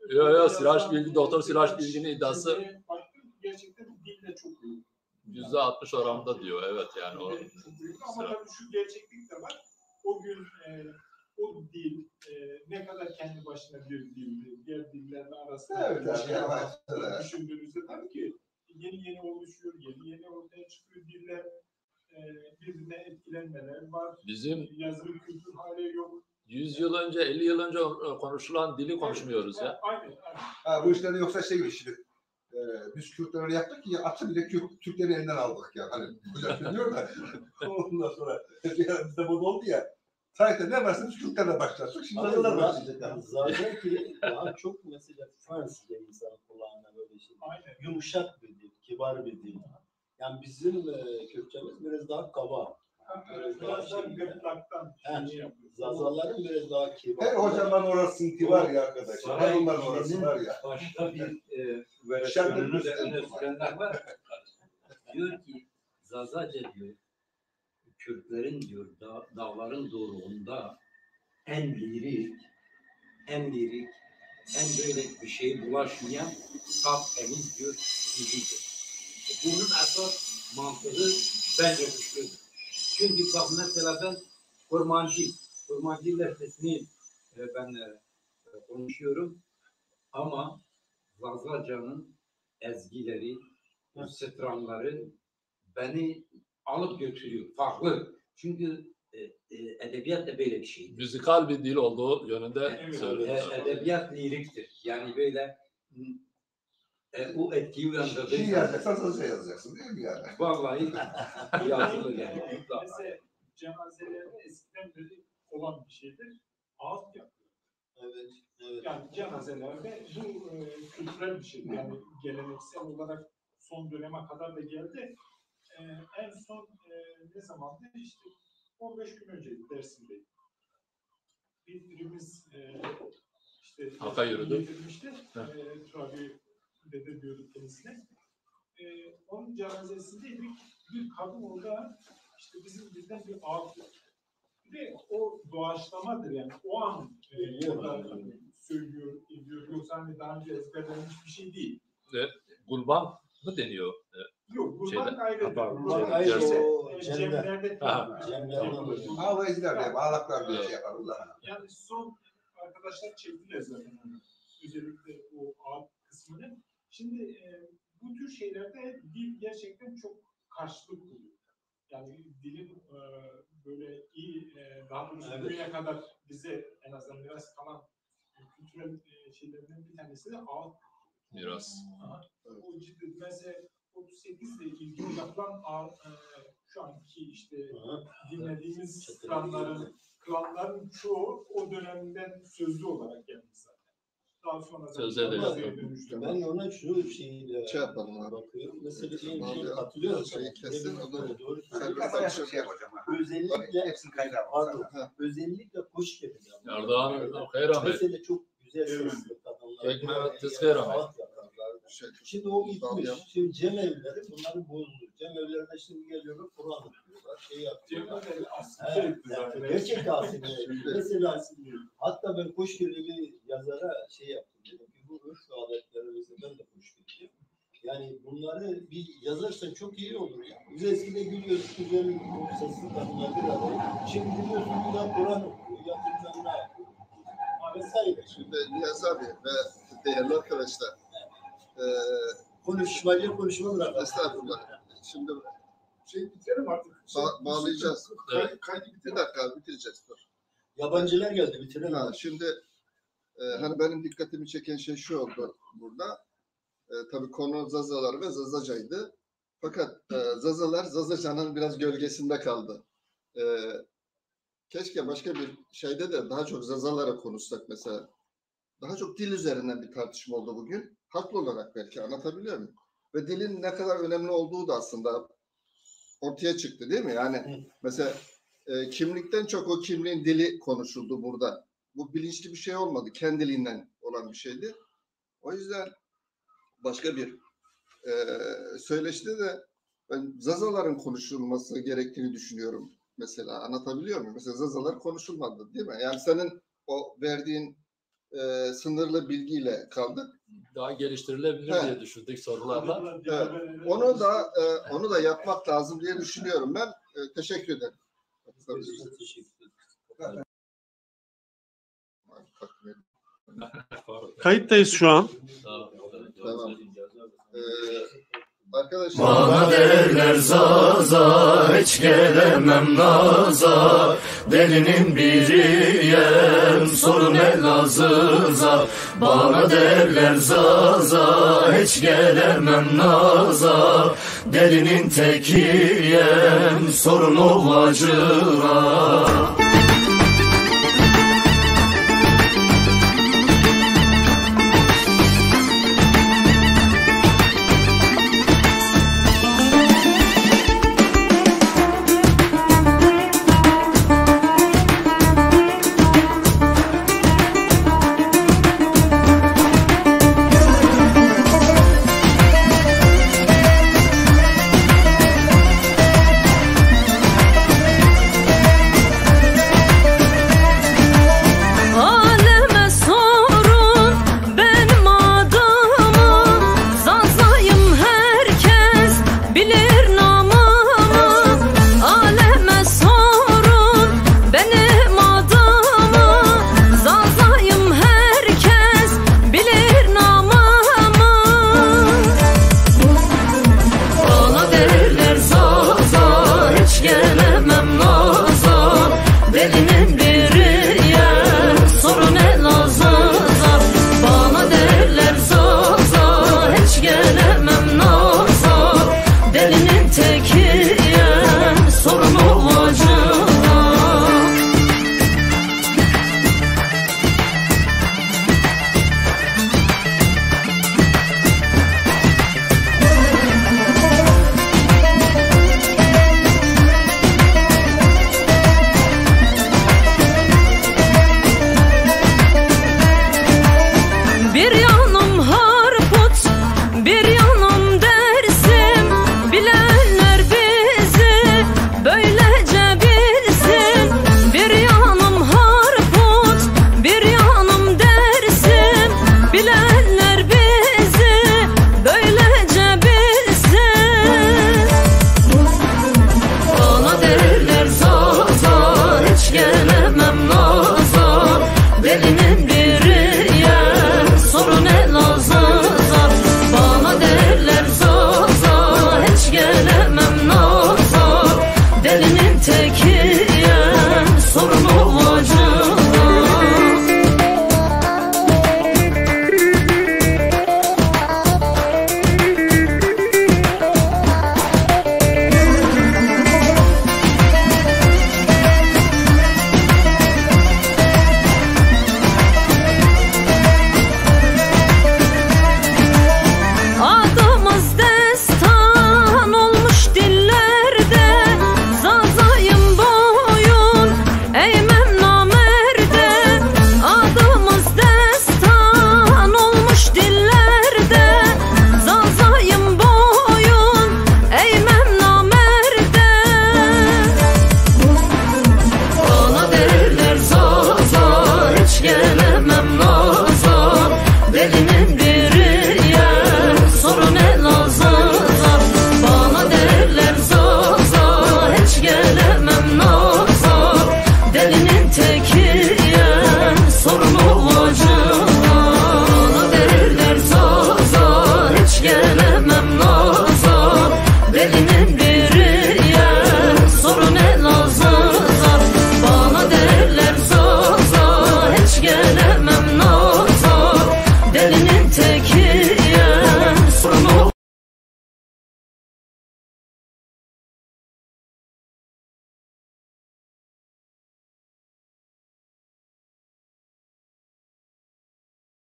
Yok Siraç Bilgin, Doktor Siraç Bilgin'in iddiası Baktım, gerçekten dille çok iyi. %60 oranında diyor. Evet yani o. Ama tabii şu gerçeklik de var. O gün o dil ne kadar kendi başına bir dildi, diğer dillerle arasında Evet, bir şey evet. düşündüğünüzde tabii ki yeni oluşuyor, yeni ortaya çıkıyor diller, birbirine etkilenmeler var. Bizim Yazılı kültür hali yok. 100 yıl önce, 50 yıl önce konuşulan dili konuşmuyoruz ya. Aynen. Ha, bu işleri yoksa şey gibi şimdi. Biz Kürtler öyle yaptık ki atı bile Türklerin elinden aldık ya. Hani güzel söylüyor da. Ondan sonra bizde bu oldu ya. Tarihte ne varsa biz Kürtlerle başlattık. Şimdi onlar başlayacak. Zaten ki daha çok mesela Fransızca insan kulağına böyle şey. Aynen. Yumuşak bir dil, kibar bir dil. Yani bizim Kürtçemiz biraz daha kaba. Biraz da gırtlaktan şey yapıyor. Zazaların biraz daha kibar. Her hocamdan orası var ya arkadaşlar. Her onların orası var ya. Başka bir versiyonunu da öne sürenler var. Diyor ki Zazaca diyor Kürtlerin diyor dağların doruğunda en lirik, en böyle bir şeye bulaşmayan saf temiz diyor dilidir. Bunun esas mantığı bence güçlüdür. Çünkü bak mesela ben Kurmancı lehçesini ben konuşuyorum ama Zazaca'nın ezgileri, o stramları beni alıp götürüyor. Farklı. Çünkü edebiyat da böyle bir şey. Müzikal bir dil olduğu yönünde Evet, söylüyoruz. Edebiyat liriktir. Yani böyle o etkiyi uyandırdığı Şiir yazacaksan sazca yazacaksın değil mi yani? vallahi yazılı yani. Mesela cenazelerde eskiden beri olan bir şeydir. Ağıt yapıyor. Evet, evet. Yani cenazelerde bu kültürel bir şey. Yani geleneksel olarak son döneme kadar da geldi. En son ne zamandı? İşte 15 gün önceydi Dersim'deydi. Birimiz işte Halka yürüdü. getirmişti. Turabi dede diyorduk kendisine. Onun cenazesindeydik. Bir kadın orada işte bizim bizden bir ağıt yok. Ve o doğaçlamadır yani. O an orada söylüyor, ediyor. Yoksa hani daha önce ezberlenmiş bir şey değil. Gulban mı deniyor? Yok, kurban Şeyde- ayrıdır. Pardon, Kurban ayrı, ayrı. o Cemlerde Ha. yapılır. Ağlayıcılar diye, bağlaklar diye şey yaparlar. Yani son arkadaşlar çektiler zaten onu. Özellikle o ağıt kısmını. Şimdi bu tür şeylerde dil gerçekten çok karşılık buluyor. Yani dilin böyle iyi, daha doğrusu Evet. bugüne kadar bize en azından biraz kalan kültürel şeylerden bir tanesi de ağıt. Miras. O ciddi mesela 38 ile ilgili yapılan şu anki işte dinlediğimiz klanların çoğu o dönemden sözlü olarak gelmiş zaten. Daha sonra da Sözde de yazıya dönüştü. Ben ona şu şeyi Şey yapalım abi. bakıyorum. Mesela Abi, katılıyorum. şeyi kesin, o da- Doğru. Serbest Ben atışım. şey yapacağım. Özellikle Hepsini kayda pardon. Ha. Özellikle hoş geldin. Yardım, hayran bey. Mesela çok güzel sesli kadınlar. Ekmek tezgah rahmet. Ağıt yaparlar. Şey, Şimdi o gitmiş. Bağlayalım. Şimdi cemevleri bunları bozdu. Cemevlerinde şimdi geliyorlar Kur'an okuyorlar. Şey yapıyorlar. Cemil aslında Evet, yani gerçekten aslında. Mesela hatta ben Koşgöl'ü yazara şey yaptım. Dedim ki bu örf ve adetlerimizde ben de Koşgöl'üyüm. Yani bunları bir yazarsan çok iyi olur ya. Biz eskide gülüyoruz, güzel sesli kadınlar bir araya. Şimdi biliyorsun bir daha Kur'an okuyor, ya bilmem ne yapıyor. Vesaire. Şimdi Niyazi abi ve değerli arkadaşlar, Konuşmacı konuşma bırak. estağfurullah. Şimdi bitirelim artık. bağlayacağız. Evet. Bir dakika abi, bitireceğiz. Dur. Yabancılar geldi bitirelim. Ha, şimdi hani benim dikkatimi çeken şey şu oldu burada. Tabii konu Zazalar ve Zazaca'ydı. Fakat Zazalar Zazaca'nın biraz gölgesinde kaldı. Keşke başka bir şeyde de daha çok Zazalara konuşsak mesela. Daha çok dil üzerinden bir tartışma oldu bugün. Haklı olarak belki, anlatabiliyor muyum? Ve dilin ne kadar önemli olduğu da aslında ortaya çıktı değil mi? Yani mesela kimlikten çok o kimliğin dili konuşuldu burada. Bu bilinçli bir şey olmadı. Kendiliğinden olan bir şeydi. O yüzden başka bir söyleşide de ben Zazaların konuşulması gerektiğini düşünüyorum. Mesela anlatabiliyor muyum? Mesela Zazalar konuşulmadı değil mi? Yani senin o verdiğin sınırlı bilgiyle kaldık. Daha geliştirilebilir He. diye düşündük sorularla. Onu da yapmak lazım diye düşünüyorum ben. Teşekkür ederim. Teşekkür ederim. Kayıttayız şu an. Tamam. Arkadaşlar. Bana derler Zaza, hiç gelemem naza. Delinin biriyem, sorun Elazığ'a. Bana derler Zaza, hiç gelemem naza. Delinin tekiyem, sorun Ovacığa.